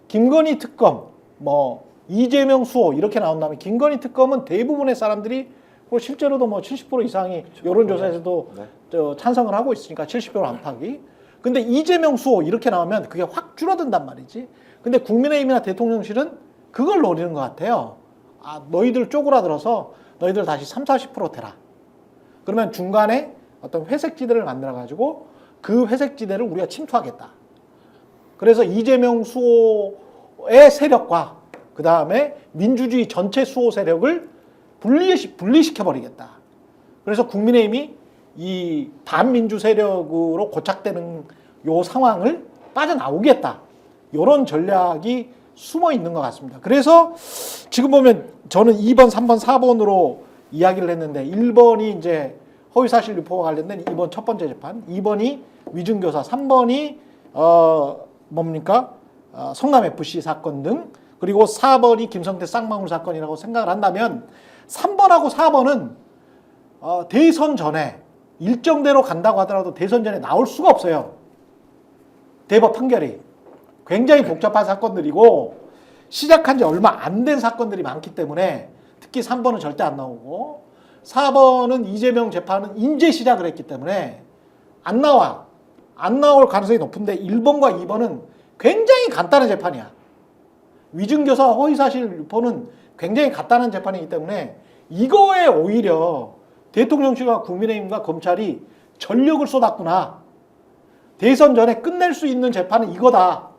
김건희 특검 뭐 이재명 수호 이렇게 나온다면 김건희 특검은 대부분의 사람들이 뭐 실제로도 뭐 70% 이상이 여론조사에서도 찬성을 하고 있으니까 70% 안팎이. 근데 이재명 수호 이렇게 나오면 그게 확 줄어든단 말이지. 근데 국민의힘이나 대통령실은 그걸 노리는 것 같아요. 너희들 쪼그라들어서 너희들 다시 30-40% 되라. 그러면 중간에 어떤 회색지대를 만들어가지고 그 회색지대를 우리가 침투하겠다. 그래서 이재명 수호의 세력과 그 다음에 민주주의 전체 수호 세력을 분리시켜버리겠다. 그래서 국민의힘이 이 반민주 세력으로 고착되는 요 상황을 빠져나오겠다. 이런 전략이 숨어 있는 것 같습니다. 그래서 지금 보면 저는 2번, 3번, 4번으로 이야기를 했는데 1번이 이제 허위사실 유포와 관련된 이번 첫 번째 재판, 2번이 위증교사, 3번이 성남FC 사건 등 그리고 4번이 김성태 쌍방울 사건이라고 생각을 한다면 3번하고 4번은 대선 전에 일정대로 간다고 하더라도 대선 전에 나올 수가 없어요. 대법 판결이. 굉장히 복잡한 사건들이고 시작한 지 얼마 안 된 사건들이 많기 때문에 특히 3번은 절대 안 나오고 4번은 이재명 재판은 인제 시작을 했기 때문에 안 나와. 안 나올 가능성이 높은데 1번과 2번은 굉장히 간단한 재판이야. 위증교사 허위사실 유포는 굉장히 간단한 재판이기 때문에 이거에 오히려 대통령실과 국민의힘과 검찰이 전력을 쏟았구나. 대선 전에 끝낼 수 있는 재판은 이거다.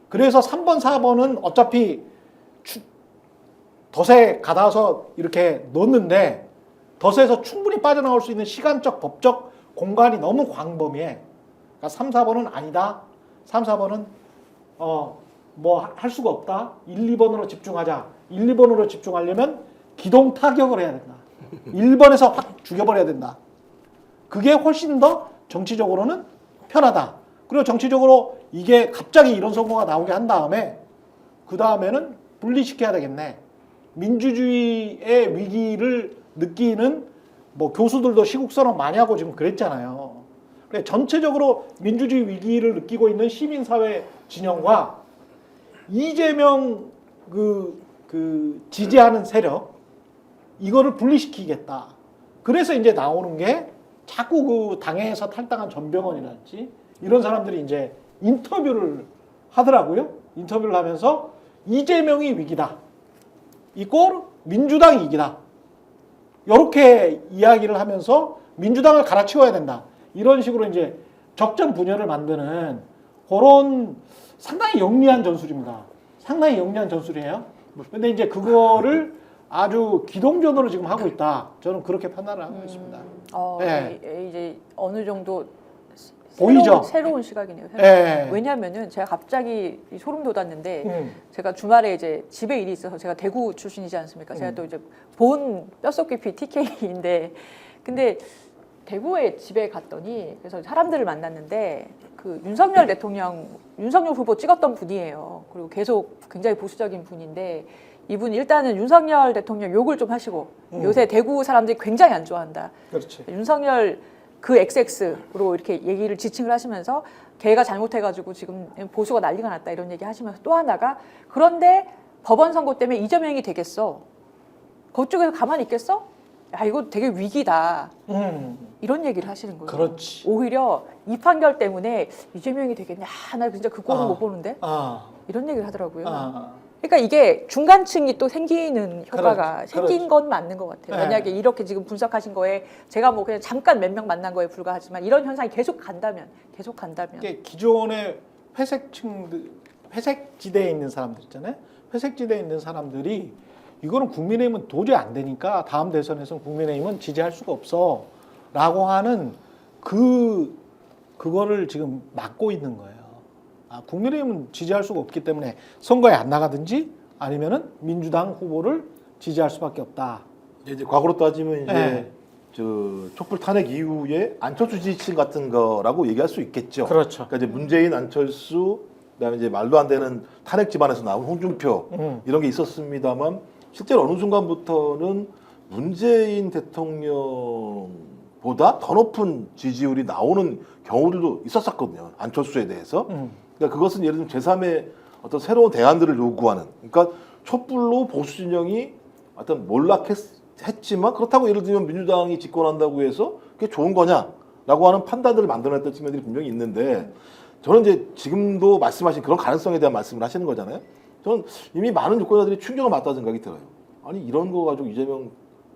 그래서 3번, 4번은 어차피 덫에 가다서 이렇게 넣었는데 덫에서 충분히 빠져나올 수 있는 시간적, 법적 공간이 너무 광범위해. 그러니까 3, 4번은 아니다. 3, 4번은 뭐 할 수가 없다. 1, 2번으로 집중하자. 1, 2번으로 집중하려면 기동 타격을 해야 된다. 1번에서 확 죽여버려야 된다. 그게 훨씬 더 정치적으로는 편하다. 그리고 정치적으로 이게 갑자기 이런 선거가 나오게 한 다음에 그 다음에는 분리시켜야 되겠네. 민주주의의 위기를 느끼는 뭐 교수들도 시국선언 많이 하고 지금 그랬잖아요. 그래 전체적으로 민주주의 위기를 느끼고 있는 시민사회 진영과 이재명 그 지지하는 세력 이거를 분리시키겠다. 그래서 이제 나오는 게 자꾸 그 당에서 탈당한 전병헌이랄지 이런 사람들이 이제 인터뷰를 하더라고요. 인터뷰를 하면서 이재명이 위기다. 이꼴 민주당이 위기다. 이렇게 이야기를 하면서 민주당을 갈아치워야 된다. 이런 식으로 이제 적정 분열을 만드는 그런 상당히 영리한 전술입니다. 상당히 영리한 전술이에요. 근데 이제 그거를 아주 기동전으로 지금 하고 있다. 저는 그렇게 판단을 하고 있습니다. 네. 이제 어느 정도 보이죠? 새로운 시각이네요. 네. 왜냐하면은 제가 갑자기 소름 돋았는데 제가 주말에 이제 집에 일이 있어서 제가 대구 출신이지 않습니까? 제가 또 이제 본 뼛속 깊이 TK인데 근데 대구에 집에 갔더니 그래서 사람들을 만났는데 그 윤석열 대통령 윤석열 후보 찍었던 분이에요. 그리고 계속 굉장히 보수적인 분인데 이분 일단은 윤석열 대통령 욕을 좀 하시고 요새 대구 사람들이 굉장히 안 좋아한다. 그렇지. 윤석열 그 XX로 이렇게 얘기를 지칭을 하시면서 걔가 잘못해가지고 지금 보수가 난리가 났다 이런 얘기 하시면서 또 하나가 그런데 법원 선고 때문에 이재명이 되겠어. 그쪽에서 가만히 있겠어? 야 이거 되게 위기다. 이런 얘기를 하시는 거예요. 그렇지. 오히려 이 판결 때문에 이재명이 되겠냐? 나 진짜 그 꼴은 못 보는데. 이런 얘기를 하더라고요. 그러니까 이게 중간층이 또 생기는 효과가 생긴 건 맞는 것 같아요. 네. 만약에 이렇게 지금 분석하신 거에 제가 뭐 그냥 잠깐 몇 명 만난 거에 불과하지만 이런 현상이 계속 간다면 이게 기존의 회색층들, 회색지대에 있는 사람들 있잖아요. 회색지대에 있는 사람들이 이거는 국민의힘은 도저히 안 되니까 다음 대선에서는 국민의힘은 지지할 수가 없어 라고 하는 그거를 지금 막고 있는 거예요. 국민의힘은 지지할 수가 없기 때문에 선거에 안 나가든지 아니면은 민주당 후보를 지지할 수밖에 없다. 이제 과거로 따지면 이제 네. 저 촛불 탄핵 이후에 안철수 지지층 같은 거라고 얘기할 수 있겠죠. 그렇죠. 그러니까 이제 문재인, 안철수, 그다음에 이제 말도 안 되는 탄핵 집안에서 나온 홍준표 이런 게 있었습니다만 실제로 어느 순간부터는 문재인 대통령보다 더 높은 지지율이 나오는 경우들도 있었었거든요. 안철수에 대해서. 그러니까 그것은 예를 들면 제3의 어떤 새로운 대안들을 요구하는. 그러니까 촛불로 보수 진영이 어떤 몰락했지만 그렇다고 예를 들면 민주당이 집권한다고 해서 그게 좋은 거냐라고 하는 판단들을 만들어냈던 측면들이 분명히 있는데 저는 이제 지금도 말씀하신 그런 가능성에 대한 말씀을 하시는 거잖아요. 저는 이미 많은 유권자들이 충격을 받았다는 생각이 들어요. 아니 이런 거 가지고 이재명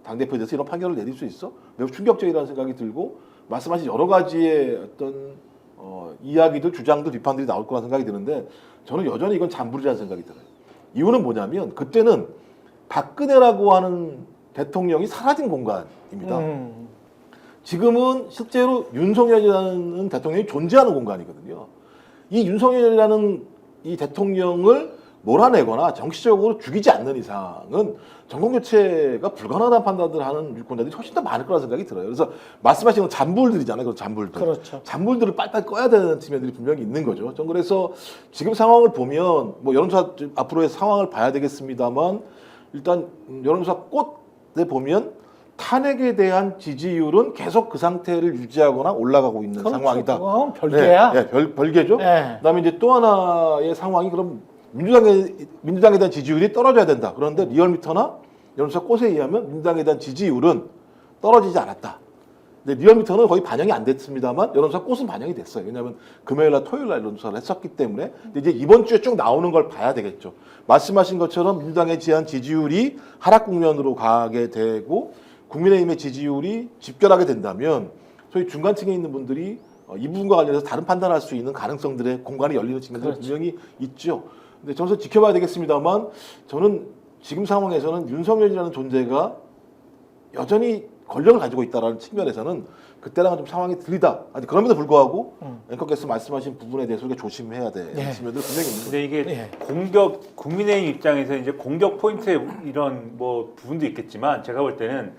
당대표에 대해서 이런 판결을 내릴 수 있어? 매우 충격적이라는 생각이 들고 말씀하신 여러 가지의 어떤 이야기들, 주장들, 비판들이 나올 거라는 생각이 드는데 저는 여전히 이건 잔불이라는 생각이 들어요. 이유는 뭐냐면 그때는 박근혜라고 하는 대통령이 사라진 공간입니다. 지금은 실제로 윤석열이라는 대통령이 존재하는 공간이거든요. 이 윤석열이라는 이 대통령을 몰아내거나 정치적으로 죽이지 않는 이상은 정권교체가 불가능하다는 판단을 하는 유권자들이 훨씬 더 많을 거라는 생각이 들어요. 그래서 말씀하신 건 잔불들이잖아요. 그 잔불들. 그렇죠. 잔불들을 빨빨 꺼야 되는 측면들이 분명히 있는 거죠. 전 그래서 지금 상황을 보면 뭐 여론조사 앞으로의 상황을 봐야 되겠습니다만 일단 여론조사 꽃에 보면 탄핵에 대한 지지율은 계속 그 상태를 유지하거나 올라가고 있는 그렇죠. 상황이다. 그건 별개야. 네, 별개죠. 네. 그다음에 이제 또 하나의 상황이 그럼 민주당에 대한 지지율이 떨어져야 된다. 그런데 리얼미터나 여론조사 꽃에 의하면 민주당에 대한 지지율은 떨어지지 않았다. 근데 리얼미터는 거의 반영이 안 됐습니다만 여론조사 꽃은 반영이 됐어요. 왜냐하면 금요일날 토요일날 여론조사를 했었기 때문에 근데 이제 이번 주에 쭉 나오는 걸 봐야 되겠죠. 말씀하신 것처럼 민주당에 대한 지지율이 하락 국면으로 가게 되고 국민의힘의 지지율이 집결하게 된다면 소위 중간층에 있는 분들이 이 부분과 관련해서 다른 판단할 수 있는 가능성들의 공간이 열리는 측면들이 그렇죠. 분명히 있죠. 근데 저는 지켜봐야 되겠습니다만 저는 지금 상황에서는 윤석열이라는 존재가 여전히 권력을 가지고 있다는 측면에서는 그때랑은 좀 상황이 들리다. 아니 그럼에도 불구하고 앵커께서 말씀하신 부분에 대해서 우리가 조심해야 될 측면들 분명히 있는 근데 이게 예. 공격 국민의힘 입장에서 이제 공격 포인트에 이런 뭐 부분도 있겠지만 제가 볼 때는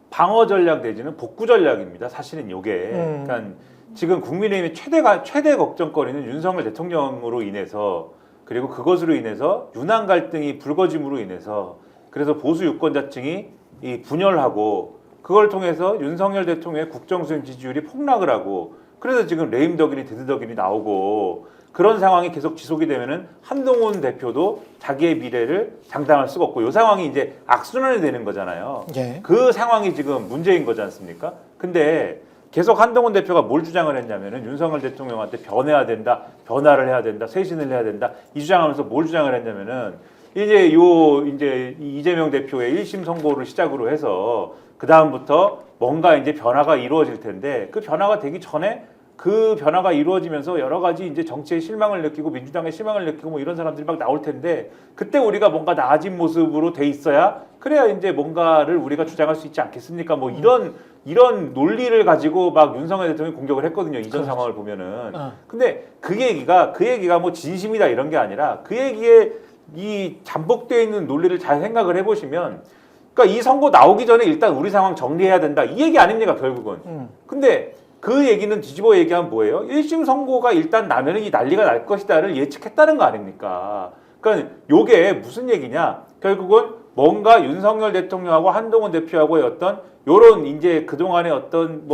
방어 전략 내지는 복구 전략입니다. 사실은 요게. 그러니까 지금 국민의힘의 최대 걱정거리는 윤석열 대통령으로 인해서 그리고 그것으로 인해서 윤한 갈등이 불거짐으로 인해서 그래서 보수 유권자층이 이 분열하고 그걸 통해서 윤석열 대통령의 국정수행 지지율이 폭락을 하고 그래서 지금 레임덕일이 드드덕일이 나오고 그런 상황이 계속 지속이 되면은 한동훈 대표도 자기의 미래를 장담할 수가 없고 이 상황이 이제 악순환이 되는 거잖아요. 예. 그 상황이 지금 문제인 거지 않습니까? 근데 계속 한동훈 대표가 뭘 주장을 했냐면은 윤석열 대통령한테 변해야 된다, 변화를 해야 된다, 쇄신을 해야 된다 이 주장하면서 뭘 주장을 했냐면은 이제 이재명 대표의 1심 선고를 시작으로 해서 그 다음부터 뭔가 이제 변화가 이루어질 텐데 그 변화가 되기 전에 그 변화가 이루어지면서 여러 가지 이제 정치에 실망을 느끼고 민주당에 실망을 느끼고 뭐 이런 사람들이 막 나올 텐데 그때 우리가 뭔가 나아진 모습으로 돼 있어야 그래야 이제 뭔가를 우리가 주장할 수 있지 않겠습니까? 뭐 이런 논리를 가지고 막 윤석열 대통령이 공격을 했거든요. 이전 상황을 보면은. 근데 그 얘기가 뭐 진심이다 이런 게 아니라 그 얘기에 이 잠복되어 있는 논리를 잘 생각을 해보시면 그러니까 이 선거 나오기 전에 일단 우리 상황 정리해야 된다 이 얘기 아닙니까 결국은. 근데 그 얘기는 뒤집어 얘기하면 뭐예요? 1심 선고가 일단 나면은 이 난리가 날 것이다를 예측했다는 거 아닙니까? 그러니까 요게 무슨 얘기냐? 결국은 뭔가 윤석열 대통령하고 한동훈 대표하고의 어떤 요런 이제 그동안의 어떤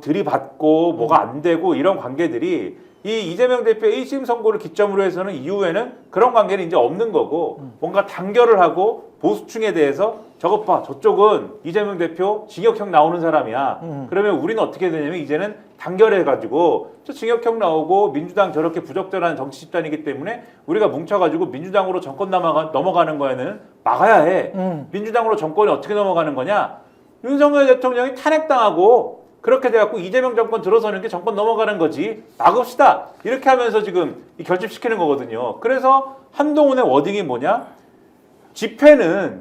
들이받고 뭐가 안 되고 이런 관계들이 이 이재명 대표의 1심 선고를 기점으로 해서는 이후에는 그런 관계는 이제 없는 거고 뭔가 단결을 하고 보수층에 대해서 저것 봐 저쪽은 이재명 대표 징역형 나오는 사람이야. 그러면 우리는 어떻게 되냐면 이제는 단결해가지고 저 징역형 나오고 민주당 저렇게 부적절한 정치 집단이기 때문에 우리가 뭉쳐가지고 민주당으로 정권 넘어가는 거에는 막아야 해. 민주당으로 정권이 어떻게 넘어가는 거냐? 윤석열 대통령이 탄핵당하고 그렇게 돼갖고 이재명 정권 들어서는 게 정권 넘어가는 거지. 막읍시다. 이렇게 하면서 지금 결집시키는 거거든요. 그래서 한동훈의 워딩이 뭐냐?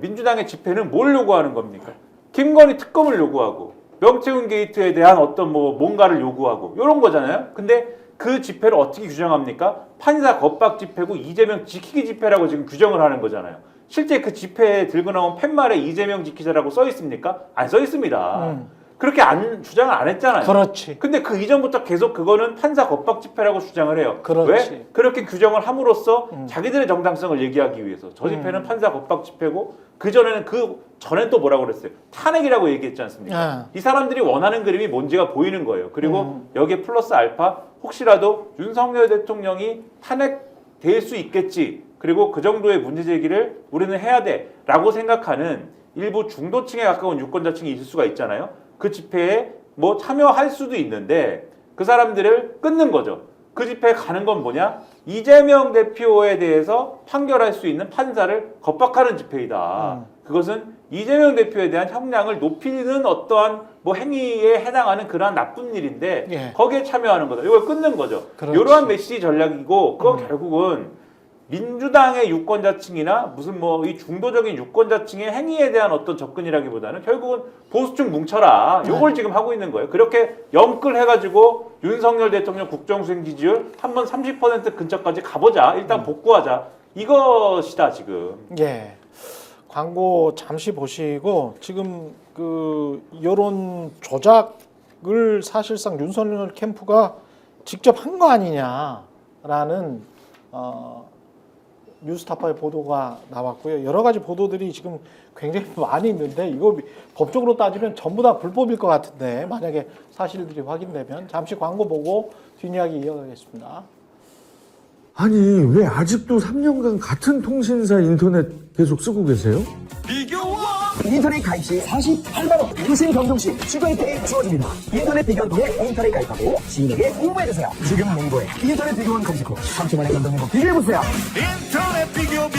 민주당의 집회는 뭘 요구하는 겁니까? 김건희 특검을 요구하고 명태균 게이트에 대한 어떤 뭔가를 요구하고 이런 거잖아요. 근데 그 집회를 어떻게 규정합니까? 판사 겁박 집회고 이재명 지키기 집회라고 지금 규정을 하는 거잖아요. 실제 그 집회에 들고 나온 팻말에 이재명 지키자라고 써 있습니까? 안 써 있습니다. 그렇게 주장을 안 했잖아요. 그렇지. 근데 그 이전부터 계속 그거는 판사 겁박 집회라고 주장을 해요. 그렇지. 왜? 그렇게 규정을 함으로써 자기들의 정당성을 얘기하기 위해서. 저 집회는 판사 겁박 집회고 그 전에는 또 뭐라고 그랬어요? 탄핵이라고 얘기했지 않습니까? 이 사람들이 원하는 그림이 뭔지가 보이는 거예요. 그리고 여기에 플러스 알파 혹시라도 윤석열 대통령이 탄핵될 수 있겠지. 그리고 그 정도의 문제 제기를 우리는 해야 돼라고 생각하는 일부 중도층에 가까운 유권자층이 있을 수가 있잖아요. 그 집회에 참여할 수도 있는데 그 사람들을 끊는 거죠. 그 집회에 가는 건 뭐냐? 이재명 대표에 대해서 판결할 수 있는 판사를 겁박하는 집회이다. 그것은 이재명 대표에 대한 형량을 높이는 어떠한 행위에 해당하는 그러한 나쁜 일인데 예. 거기에 참여하는 거다. 이걸 끊는 거죠. 그렇지. 이러한 메시지 전략이고 그거 결국은 민주당의 유권자층이나 무슨 이 중도적인 유권자층의 행위에 대한 어떤 접근이라기보다는 결국은 보수층 뭉쳐라. 요걸 지금 하고 있는 거예요. 그렇게 영끌해가지고 윤석열 대통령 국정수행 지지율 한번 30% 근처까지 가보자. 일단 복구하자. 이것이다 지금. 예. 광고 잠시 보시고 지금 그 여론 조작을 사실상 윤석열 캠프가 직접 한 거 아니냐라는 뉴스타파의 보도가 나왔고요. 여러 가지 보도들이 지금 굉장히 많이 있는데 이거 법적으로 따지면 전부 다 불법일 것 같은데 만약에 사실들이 확인되면 잠시 광고 보고 뒷이야기 이어가겠습니다. 아니 왜 아직도 3년간 같은 통신사 인터넷 계속 쓰고 계세요? 인터넷 가입 시 48만원 무신 경종 시 추가 혜택이 주어집니다. 인터넷 비교원 통해 인터넷 가입하고 지인에게 홍보해주세요. 지금 몽고에 인터넷 비교원 검색 후 3초만에 감동 행복 비교해보세요. 인터넷 비교원.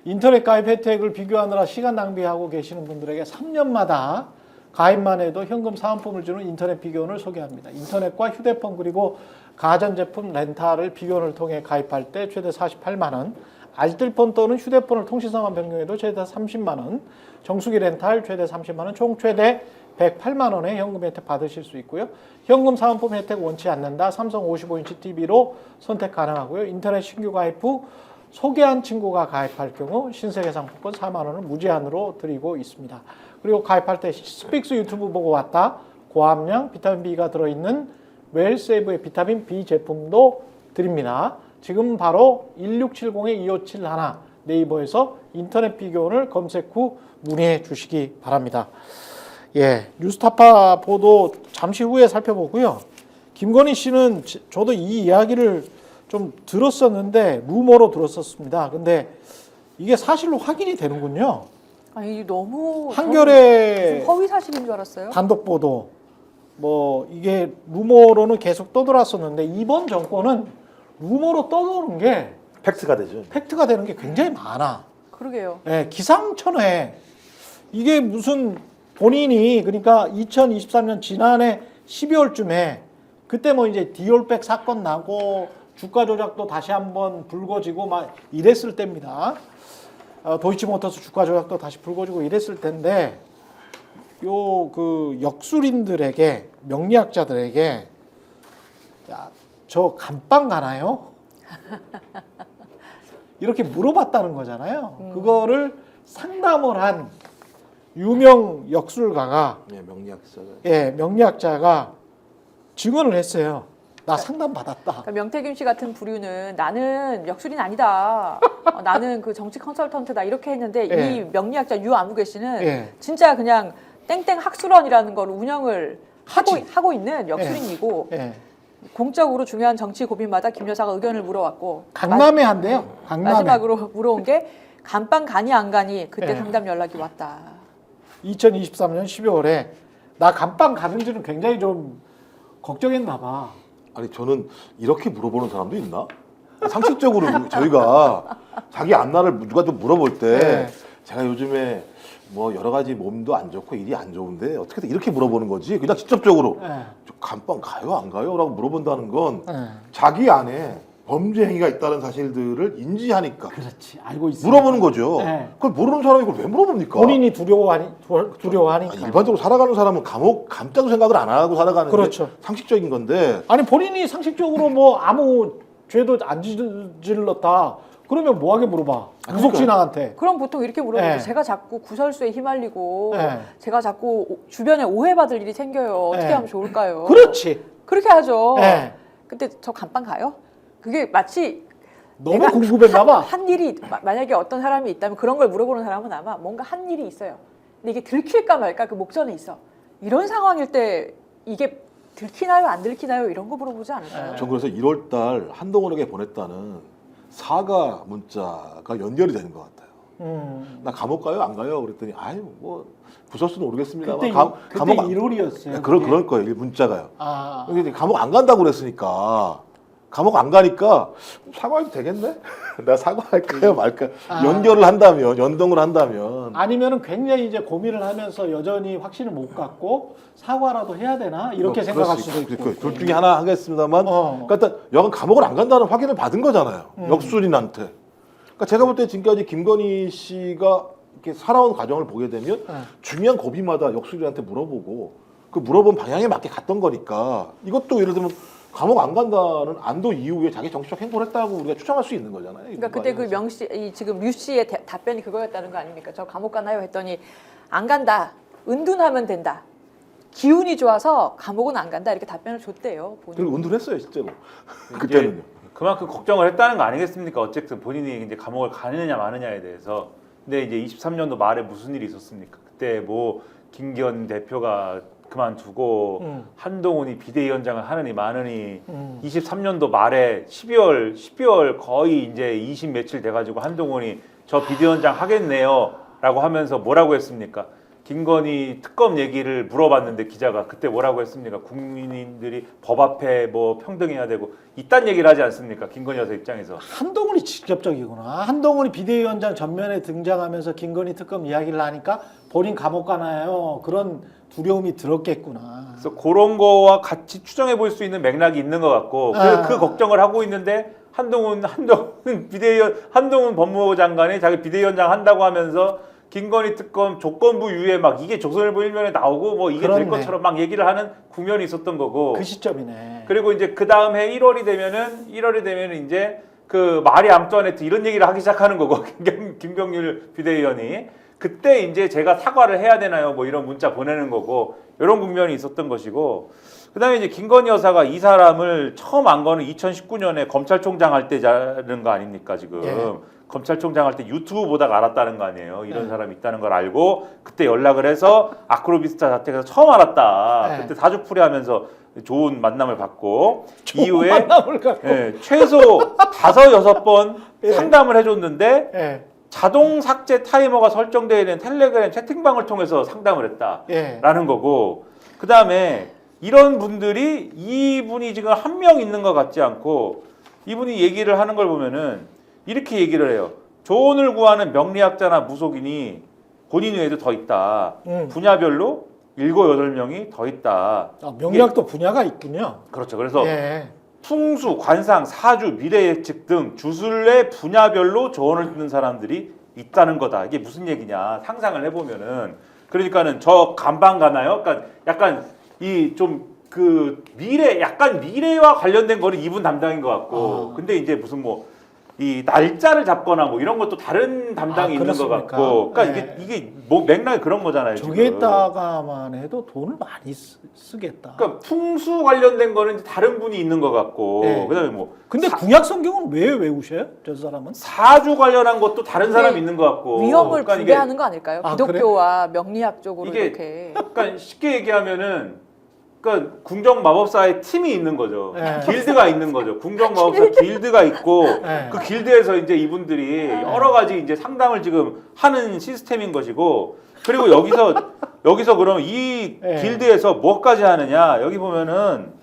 인터넷 가입 혜택을 비교하느라 시간 낭비하고 계시는 분들에게 3년마다 가입만 해도 현금 사은품을 주는 인터넷 비교원을 소개합니다. 인터넷과 휴대폰 그리고 가전제품 렌탈을 비교원을 통해 가입할 때 최대 48만 원, 알뜰폰 또는 휴대폰을 통신사만 변경해도 최대 30만 원, 정수기 렌탈 최대 30만 원, 총 최대 108만 원의 현금 혜택 받으실 수 있고요. 현금 사은품 혜택 원치 않는다. 삼성 55인치 TV로 선택 가능하고요. 인터넷 신규 가입 후 소개한 친구가 가입할 경우 신세계 상품권 4만 원을 무제한으로 드리고 있습니다. 그리고 가입할 때 스픽스 유튜브 보고 왔다. 고함량 비타민 B가 들어있는 웰세이브의 비타민 B 제품도 드립니다. 지금 바로 1670-2571 네이버에서 인터넷 비교원을 검색 후 문의해 주시기 바랍니다. 예, 뉴스타파 보도 잠시 후에 살펴보고요. 김건희 씨는 저도 이 이야기를 좀 들었었는데 루머로 들었었습니다. 근데 이게 사실로 확인이 되는군요. 아니 너무 한겨레 무슨 허위 사실인 줄 알았어요. 단독 보도 뭐 이게 루머로는 계속 떠돌았었는데 이번 정권은 루머로 떠도는 게 팩트가 되죠. 팩트가 되는 게 굉장히 많아. 그러게요. 예, 기상천외. 이게 무슨 본인이 그러니까 2023년 지난해 12월쯤에 그때 뭐 이제 디올백 사건 나고 주가 조작도 다시 한번 불거지고 막 이랬을 때입니다. 도이치모터스 주가 조작도 다시 불거지고 이랬을 텐데 요 그 역술인들에게 명리학자들에게 야, 저 감방 가나요? 이렇게 물어봤다는 거잖아요. 그거를 상담을 한 유명 역술가가 예, 명리학자가. 예, 명리학자가 증언을 했어요. 나 상담 받았다. 그러니까 명태균 씨 같은 부류는 나는 역술인 아니다. 나는 그 정치 컨설턴트다 이렇게 했는데 예. 이 명리학자 유아무개 씨는 예. 진짜 그냥 땡땡 학술원이라는 걸 운영을 하지. 하고 있는 역술인이고 예. 공적으로 중요한 정치 고민마다 김 여사가 의견을 물어왔고 강남에 한대요. 강남에. 마지막으로 물어온 게 감방 가니 안 가니 그때 예. 상담 연락이 왔다. 2023년 12월에 나 감방 가는지는 굉장히 좀 걱정했나 봐. 아니 저는 이렇게 물어보는 사람도 있나? 상식적으로 저희가 자기 앞날을 누가 좀 물어볼 때 네. 제가 요즘에 뭐 여러 가지 몸도 안 좋고 일이 안 좋은데 어떻게 이렇게 물어보는 거지? 그냥 직접적으로 예. 저 감방 가요 안 가요? 라고 물어본다는 건 예. 자기 안에 범죄 행위가 있다는 사실들을 인지하니까 그렇지. 알고 있어. 물어보는 거죠. 네. 그걸 모르는 사람이 그걸 왜 물어봅니까? 본인이 두려워하니까. 아니, 일반적으로 살아가는 사람은 감자도 생각을 안 하고 살아가는 그렇죠. 게 상식적인 건데 아니 본인이 상식적으로 뭐 아무 죄도 안 질렀다. 그러면 뭐하게 물어봐. 무속신앙한테. 그럼 보통 이렇게 물어보죠. 네. 제가 자꾸 구설수에 휘말리고 네. 제가 자꾸 주변에 오해받을 일이 생겨요. 어떻게 네. 하면 좋을까요? 그렇지. 그렇게 하죠. 네. 근데 저 감방 가요? 그게 마치 너무 내가 궁금했나 봐. 한 일이 만약에 어떤 사람이 있다면 그런 걸 물어보는 사람은 아마 뭔가 한 일이 있어요. 근데 이게 들킬까 말까 그 목전에 있어. 이런 상황일 때 이게 들키나요 안 들키나요 이런 거 물어보지 않을까요? 전 그래서 1월 달 한동훈에게 보냈다는 사과 문자가 연결이 되는 것 같아요. 나 감옥 가요 안 가요? 그랬더니 아유 뭐 구설수는 모르겠습니다만 그때 감옥 1월이었어요. 네, 그럴 거예요. 이 문자가요. 아. 근데 감옥 안 간다고 그랬으니까 감옥 안 가니까 사과해도 되겠네? 내가 사과할까요 말까? 연결을 한다면 연동을 한다면 아니면은 굉장히 이제 고민을 하면서 여전히 확신을 못 갖고 사과라도 해야 되나 이렇게 생각할 수도 있고. 둘 중에 하나 하겠습니다만 그러니까 일단 여간 감옥을 안 간다는 확인을 받은 거잖아요. 역술인한테. 그러니까 제가 볼 때 지금까지 김건희 씨가 이렇게 살아온 과정을 보게 되면 중요한 고비마다 역술인한테 물어보고 그 물어본 방향에 맞게 갔던 거니까 이것도 예를 들면 감옥 안 간다는 안도 이후에 자기 정치적 행보를 했다고 우리가 추정할 수 있는 거잖아요. 그러니까 그때 그 명씨 지금 류 씨의 답변이 그거였다는 거 아닙니까? 저 감옥 가나요? 했더니 안 간다. 은둔하면 된다. 기운이 좋아서 감옥은 안 간다. 이렇게 답변을 줬대요. 본인이. 그리고 은둔했어요 실제로. 그때는요. 그만큼 걱정을 했다는 거 아니겠습니까? 어쨌든 본인이 이제 감옥을 가느냐 마느냐에 대해서. 근데 이제 23년도 말에 무슨 일이 있었습니까? 그때 뭐 김기현 대표가 그만두고 한동훈이 비대위원장을 하느니 마느니 23년도 말에 12월 거의 이제 20 며칠 돼가지고 한동훈이 저 비대위원장 하겠네요라고 하면서 뭐라고 했습니까? 김건희 특검 얘기를 물어봤는데 기자가 그때 뭐라고 했습니까? 국민들이 법 앞에 뭐 평등해야 되고 이딴 얘기를 하지 않습니까? 김건희 여사 입장에서. 한동훈이 직접적이구나. 한동훈이 비대위원장 전면에 등장하면서 김건희 특검 이야기를 하니까 본인 감옥 가나요? 그런 두려움이 들었겠구나. 그래서 그런 거와 같이 추정해 볼 수 있는 맥락이 있는 것 같고 그 걱정을 하고 있는데 한동훈 법무부 장관이 자기 비대위원장 한다고 하면서 김건희 특검 조건부 이후에 막 이게 조선일보 일면에 나오고 뭐 이게 그렇네. 될 것처럼 막 얘기를 하는 국면이 있었던 거고 그 시점이네. 그리고 이제 그 다음 해 1월이 되면은 이제 그 마리 앙뚜아네트 이런 얘기를 하기 시작하는 거고 김경률 비대위원이 그때 이제 제가 사과를 해야 되나요? 뭐 이런 문자 보내는 거고 이런 국면이 있었던 것이고 그다음에 이제 김건희 여사가 이 사람을 처음 안 거는 2019년에 검찰총장 할 때라는 거 아닙니까 지금 예. 검찰총장 할 때 유튜브 보다가 알았다는 거 아니에요? 이런 예. 사람이 있다는 걸 알고 그때 연락을 해서 아크로비스타 자택에서 처음 알았다. 예. 그때 사주풀이하면서 좋은 만남을 받고 이후에 만남을 갖고. 예, 최소 5-6번 예. 상담을 해줬는데 예. 자동 삭제 타이머가 설정되어 있는 텔레그램 채팅방을 통해서 상담을 했다라는 예. 거고 그 다음에 이런 분들이 이분이 지금 한 명 있는 것 같지 않고 이분이 얘기를 하는 걸 보면은 이렇게 얘기를 해요. 조언을 구하는 명리학자나 무속인이 본인 외에도 더 있다. 분야별로 7-8명이 더 있다. 아, 명리학도 분야가 있군요. 그렇죠. 그래서 예. 풍수, 관상, 사주, 미래 예측 등 주술의 분야별로 조언을 듣는 사람들이 있다는 거다. 이게 무슨 얘기냐? 상상을 해보면은 그러니까는 저 간방 가나요? 그러니까 약간 이 좀 그 미래, 약간 미래와 관련된 거는 이분 담당인 것 같고, 근데 이제 무슨 뭐 이 날짜를 잡거나 뭐 이런 것도 다른 담당이 있는 것 그렇습니까? 같고, 그러니까 네. 이게 뭐 맥락이 그런 거잖아요. 지금. 저기에다가만 해도 돈을 많이 쓰겠다. 그러니까 풍수 관련된 거는 이제 다른 분이 있는 것 같고, 네. 그다음에 뭐 근데 구약 성경은 왜 외우셔요? 저 사람은? 사주 관련한 것도 다른 사람이 있는 것 같고 위험을 그러니까 이게 부배하는 거 아닐까요? 아, 기독교와 명리학 쪽으로 이게 이렇게. 그러니까 쉽게 얘기하면은 그러니까 궁정 마법사의 팀이 있는 거죠. 네. 길드가 있는 거죠. 궁정 마법사 길드가 있고 네. 그 길드에서 이제 이분들이 여러 가지 이제 상담을 지금 하는 시스템인 것이고 그리고 여기서 그럼 이 네. 길드에서 뭐까지 하느냐 여기 보면은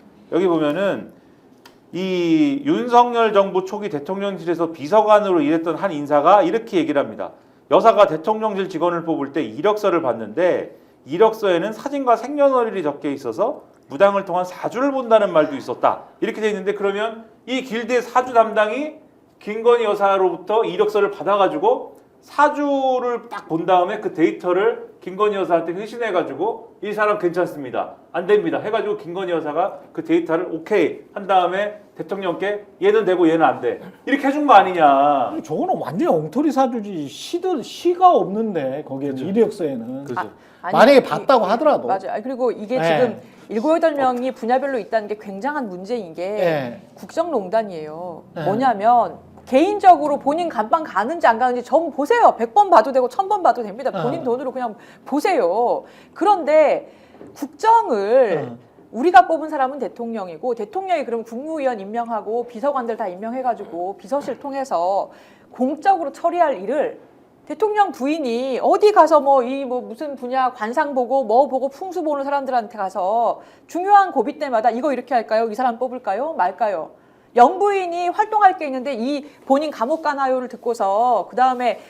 이 윤석열 정부 초기 대통령실에서 비서관으로 일했던 한 인사가 이렇게 얘기를 합니다. 여사가 대통령실 직원을 뽑을 때 이력서를 봤는데 이력서에는 사진과 생년월일이 적혀 있어서 무당을 통한 사주를 본다는 말도 있었다. 이렇게 돼 있는데 그러면 이 길드의 사주 담당이 김건희 여사로부터 이력서를 받아가지고 사주를 딱 본 다음에 그 데이터를 김건희 여사한테 회신해가지고 이 사람 괜찮습니다. 안 됩니다. 해가지고 김건희 여사가 그 데이터를 오케이 한 다음에 대통령께 얘는 되고 얘는 안 돼. 이렇게 해준 거 아니냐. 아니, 저거는 완전히 엉터리 사주지. 시가 없는데 거기에는 이력서에는. 그렇죠. 아니, 만약에 봤다고 하더라도. 맞아요. 아니, 그리고 이게 네. 지금 7-8명이 분야별로 있다는 게 굉장한 문제인 게 네. 국정농단이에요. 네. 뭐냐면 개인적으로 본인 간방 가는지 안 가는지 전 보세요. 100번 봐도 되고 1000번 봐도 됩니다. 본인 돈으로 그냥 보세요. 그런데 국정을 우리가 뽑은 사람은 대통령이고 대통령이 그럼 국무위원 임명하고 비서관들 다 임명해가지고 비서실 통해서 공적으로 처리할 일을 대통령 부인이 어디 가서 뭐 무슨 분야 관상 보고 뭐 보고 풍수 보는 사람들한테 가서 중요한 고비 때마다 이거 이렇게 할까요? 이 사람 뽑을까요? 말까요? 영부인이 활동할 게 있는데 이 본인 감옥 가나요를 듣고서 그 다음에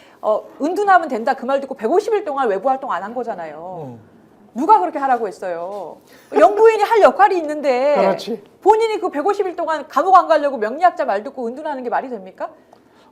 은둔하면 된다 그 말 듣고 150일 동안 외부 활동 안 한 거잖아요. 누가 그렇게 하라고 했어요? 영부인이 할 역할이 있는데 그렇지. 본인이 그 150일 동안 감옥 안 가려고 명리학자 말 듣고 은둔하는 게 말이 됩니까?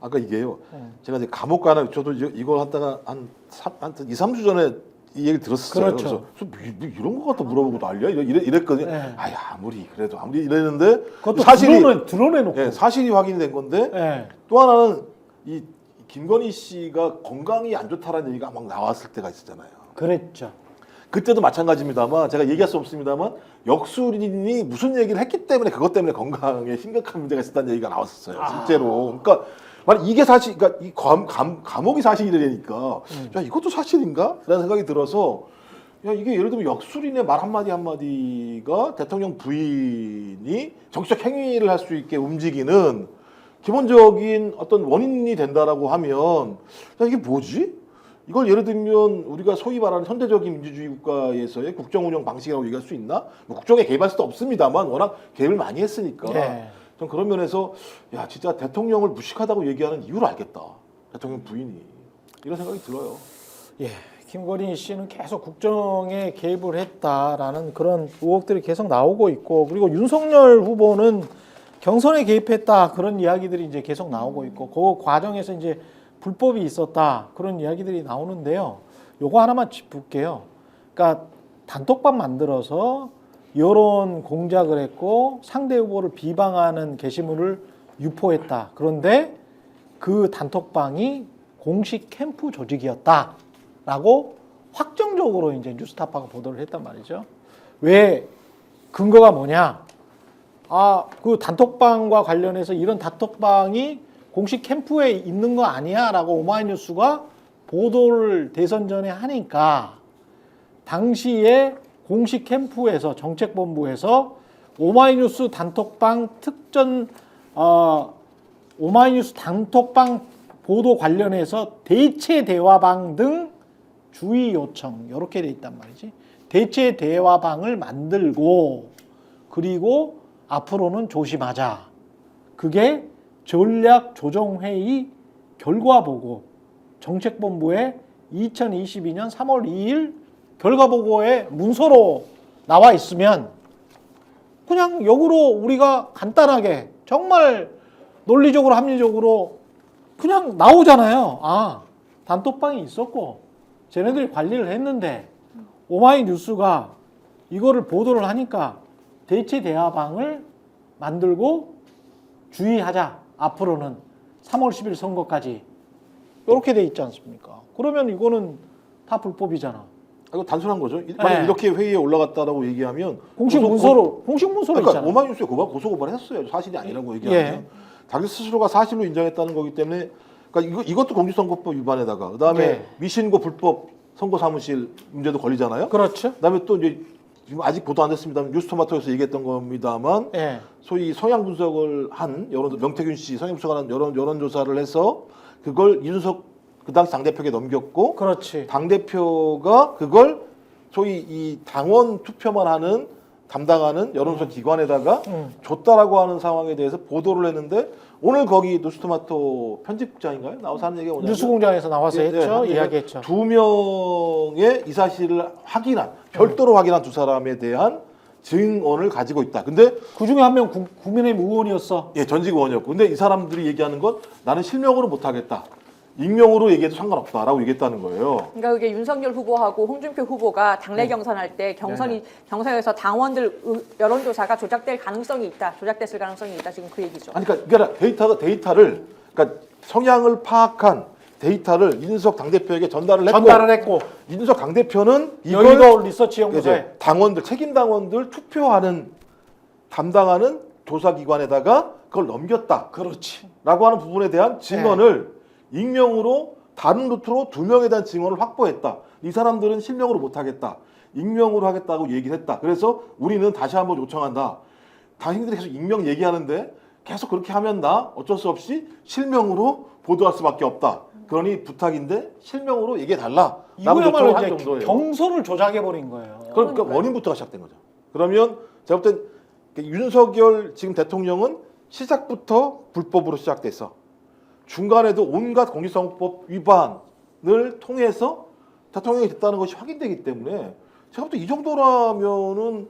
아까 이게요. 제가 이제 감옥 가나 저도 이걸 하다가 한 2-3주 전에 이 얘기를 들었어요. 그렇죠. 그래서 뭐 이런 거 갖다 물어보고 난리야 이랬거든요. 네. 아야 아무리 이랬는데 그것도 사실이 드러내놓고. 예, 사실이 확인이 된 건데 예. 또 하나는 이 김건희 씨가 건강이 안 좋다라는 얘기가 막 나왔을 때가 있었잖아요. 그랬죠. 그때도 마찬가지입니다만 제가 얘기할 수 없습니다만 역술인이 무슨 얘기를 했기 때문에 그것 때문에 건강에 심각한 문제가 있었다는 얘기가 나왔었어요. 실제로. 그러니까 만약 이게 사실, 그러니까 이 감옥이 사실이라니까, 야 이것도 사실인가? 라는 생각이 들어서, 야 이게 예를 들면 역술인의 말 한마디 한마디가 대통령 부인이 정치적 행위를 할 수 있게 움직이는 기본적인 어떤 원인이 된다라고 하면, 야 이게 뭐지? 이걸 예를 들면 우리가 소위 말하는 현대적인 민주주의 국가에서의 국정 운영 방식이라고 얘기할 수 있나? 뭐 국정에 개입할 수도 없습니다만 워낙 개입을 많이 했으니까. 네. 전 그런 면에서 야 진짜 대통령을 무식하다고 얘기하는 이유를 알겠다. 대통령 부인이 이런 생각이 들어요. 예, 김건희 씨는 계속 국정에 개입을 했다라는 그런 의혹들이 계속 나오고 있고, 그리고 윤석열 후보는 경선에 개입했다 그런 이야기들이 이제 계속 나오고 있고, 그 과정에서 이제 불법이 있었다 그런 이야기들이 나오는데요. 요거 하나만 짚을게요. 그러니까 단톡방 만들어서 여론 공작을 했고 상대 후보를 비방하는 게시물을 유포했다. 그런데 그 단톡방이 공식 캠프 조직이었다라고 확정적으로 이제 뉴스타파가 보도를 했단 말이죠. 왜 근거가 뭐냐? 그 단톡방과 관련해서 이런 단톡방이 공식 캠프에 있는 거 아니야라고 오마이뉴스가 보도를 대선 전에 하니까 당시에 공식 캠프에서 정책본부에서 오마이뉴스 단톡방 오마이뉴스 단톡방 보도 관련해서 대체 대화방 등 주의 요청 이렇게 돼 있단 말이지. 대체 대화방을 만들고 그리고 앞으로는 조심하자. 그게 전략조정회의 결과 보고 정책본부의 2022년 3월 2일 결과 보고에 문서로 나와 있으면 그냥 역으로 우리가 간단하게 정말 논리적으로 합리적으로 그냥 나오잖아요. 단톡방이 있었고 쟤네들이 관리를 했는데 오마이뉴스가 이거를 보도를 하니까 대체 대화방을 만들고 주의하자. 앞으로는 3월 10일 선거까지 이렇게 돼 있지 않습니까? 그러면 이거는 다 불법이잖아. 이거 단순한 거죠. 만약 이렇게 회의에 올라갔다라고 얘기하면 공식 문서로 그러니까 있잖아. 오마이뉴스에 고소 고발했어요. 사실이 아니라고 얘기하면 자기 스스로가 사실로 인정했다는 거기 때문에 그러니까 이것도 공직선거법 위반에다가 그다음에 미신고 불법 선거사무실 문제도 걸리잖아요. 그렇죠. 그다음에 또 이제 지금 아직 보도 안 됐습니다만 뉴스토마토에서 얘기했던 겁니다만 소위 성향 분석을 한 명태균 씨 성향 분석을 한 여론조사를 해서 그걸 이준석 그 당시 당대표에게 넘겼고 그렇지. 당대표가 그걸 소위 이 당원 투표만 하는 담당하는 여론조사 기관에다가 줬다라고 하는 상황에 대해서 보도를 했는데 오늘 거기 뉴스토마토 편집국장인가요? 나와서 하는 얘기가 뭐냐면 뉴스공장에서 나와서 했죠. 이야기했죠. 2명의 이 사실을 별도로 확인한 두 사람에 대한 증언을 가지고 있다. 근데 그 중에 한 명 국민의힘 의원이었어. 전직 의원이었고 근데 이 사람들이 얘기하는 건 나는 실명으로 못하겠다. 익명으로 얘기해도 상관없다라고 얘기했다는 거예요. 그러니까 그게 윤석열 후보하고 홍준표 후보가 당내 경선할 때 경선에서 당원들 여론조사가 조작될 가능성이 있다. 조작됐을 가능성이 있다. 지금 그 얘기죠. 아니 그러니까 데이터를 그러니까 성향을 파악한 데이터를 이준석 당대표에게 전달을 했고 이준석 당대표는 여의도 리서치 연구소에 당원들 책임 당원들 투표하는 담당하는 조사기관에다가 그걸 넘겼다. 그렇지. 라고 하는 부분에 대한 증언을 익명으로 다른 루트로 2명에 대한 증언을 확보했다. 이 사람들은 실명으로 못하겠다. 익명으로 하겠다고 얘기를 했다. 그래서 우리는 다시 한번 요청한다. 당신들이 계속 익명 얘기하는데 계속 그렇게 하면 나 어쩔 수 없이 실명으로 보도할 수밖에 없다. 그러니 부탁인데 실명으로 얘기해달라. 이거야말로 이제 경선을 조작해버린 거예요. 그러니까 원인부터가 시작된 거죠. 그러면 제가 볼 땐 윤석열 지금 대통령은 시작부터 불법으로 시작됐어. 중간에도 온갖 공직선거법 위반을 통해서 대통령이 됐다는 것이 확인되기 때문에 제가 볼 때 이 정도라면은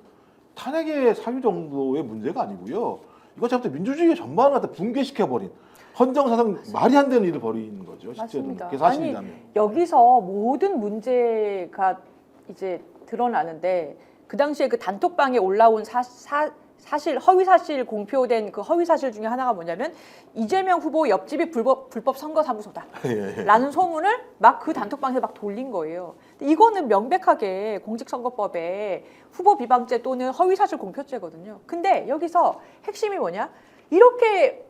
탄핵의 사유 정도의 문제가 아니고요. 이거 제가 볼 때 민주주의 전반을 갖다 붕괴시켜버린 헌정사상 말이 안 되는 일을 벌인 거죠. 실제로. 맞습니다. 그게 사실이라면. 아니, 여기서 모든 문제가 이제 드러나는데 그 당시에 그 단톡방에 올라온 사실 허위사실 공표된 그 허위사실 중에 하나가 뭐냐면 이재명 후보 옆집이 불법 선거사무소다 라는 소문을 막 그 단톡방에서 막 돌린 거예요. 이거는 명백하게 공직선거법에 후보 비방죄 또는 허위사실 공표죄거든요. 근데 여기서 핵심이 뭐냐? 이렇게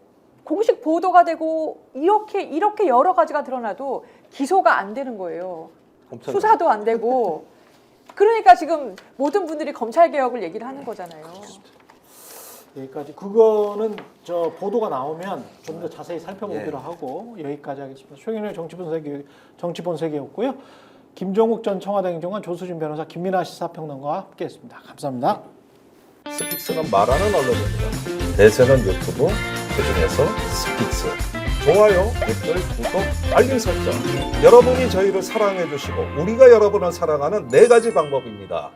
공식 보도가 되고 이렇게 여러 가지가 드러나도 기소가 안 되는 거예요. 수사도 안 되고. 그러니까 지금 모든 분들이 검찰개혁을 얘기를 하는 거잖아요. 여기까지. 그거는 저 보도가 나오면 좀 더 자세히 살펴보기로 하고 여기까지 하겠습니다. 최근의 정치본색이었고요. 김종욱 전 청와대 행정관, 조수진 변호사, 김민아 시사평론가와 함께했습니다. 감사합니다. 스픽스는 말하는 언론입니다. 대세는 유튜브, 그중에서 스픽스. 좋아요, 댓글, 구독, 알림 설정. 여러분이 저희를 사랑해 주시고 우리가 여러분을 사랑하는 4가지 방법입니다.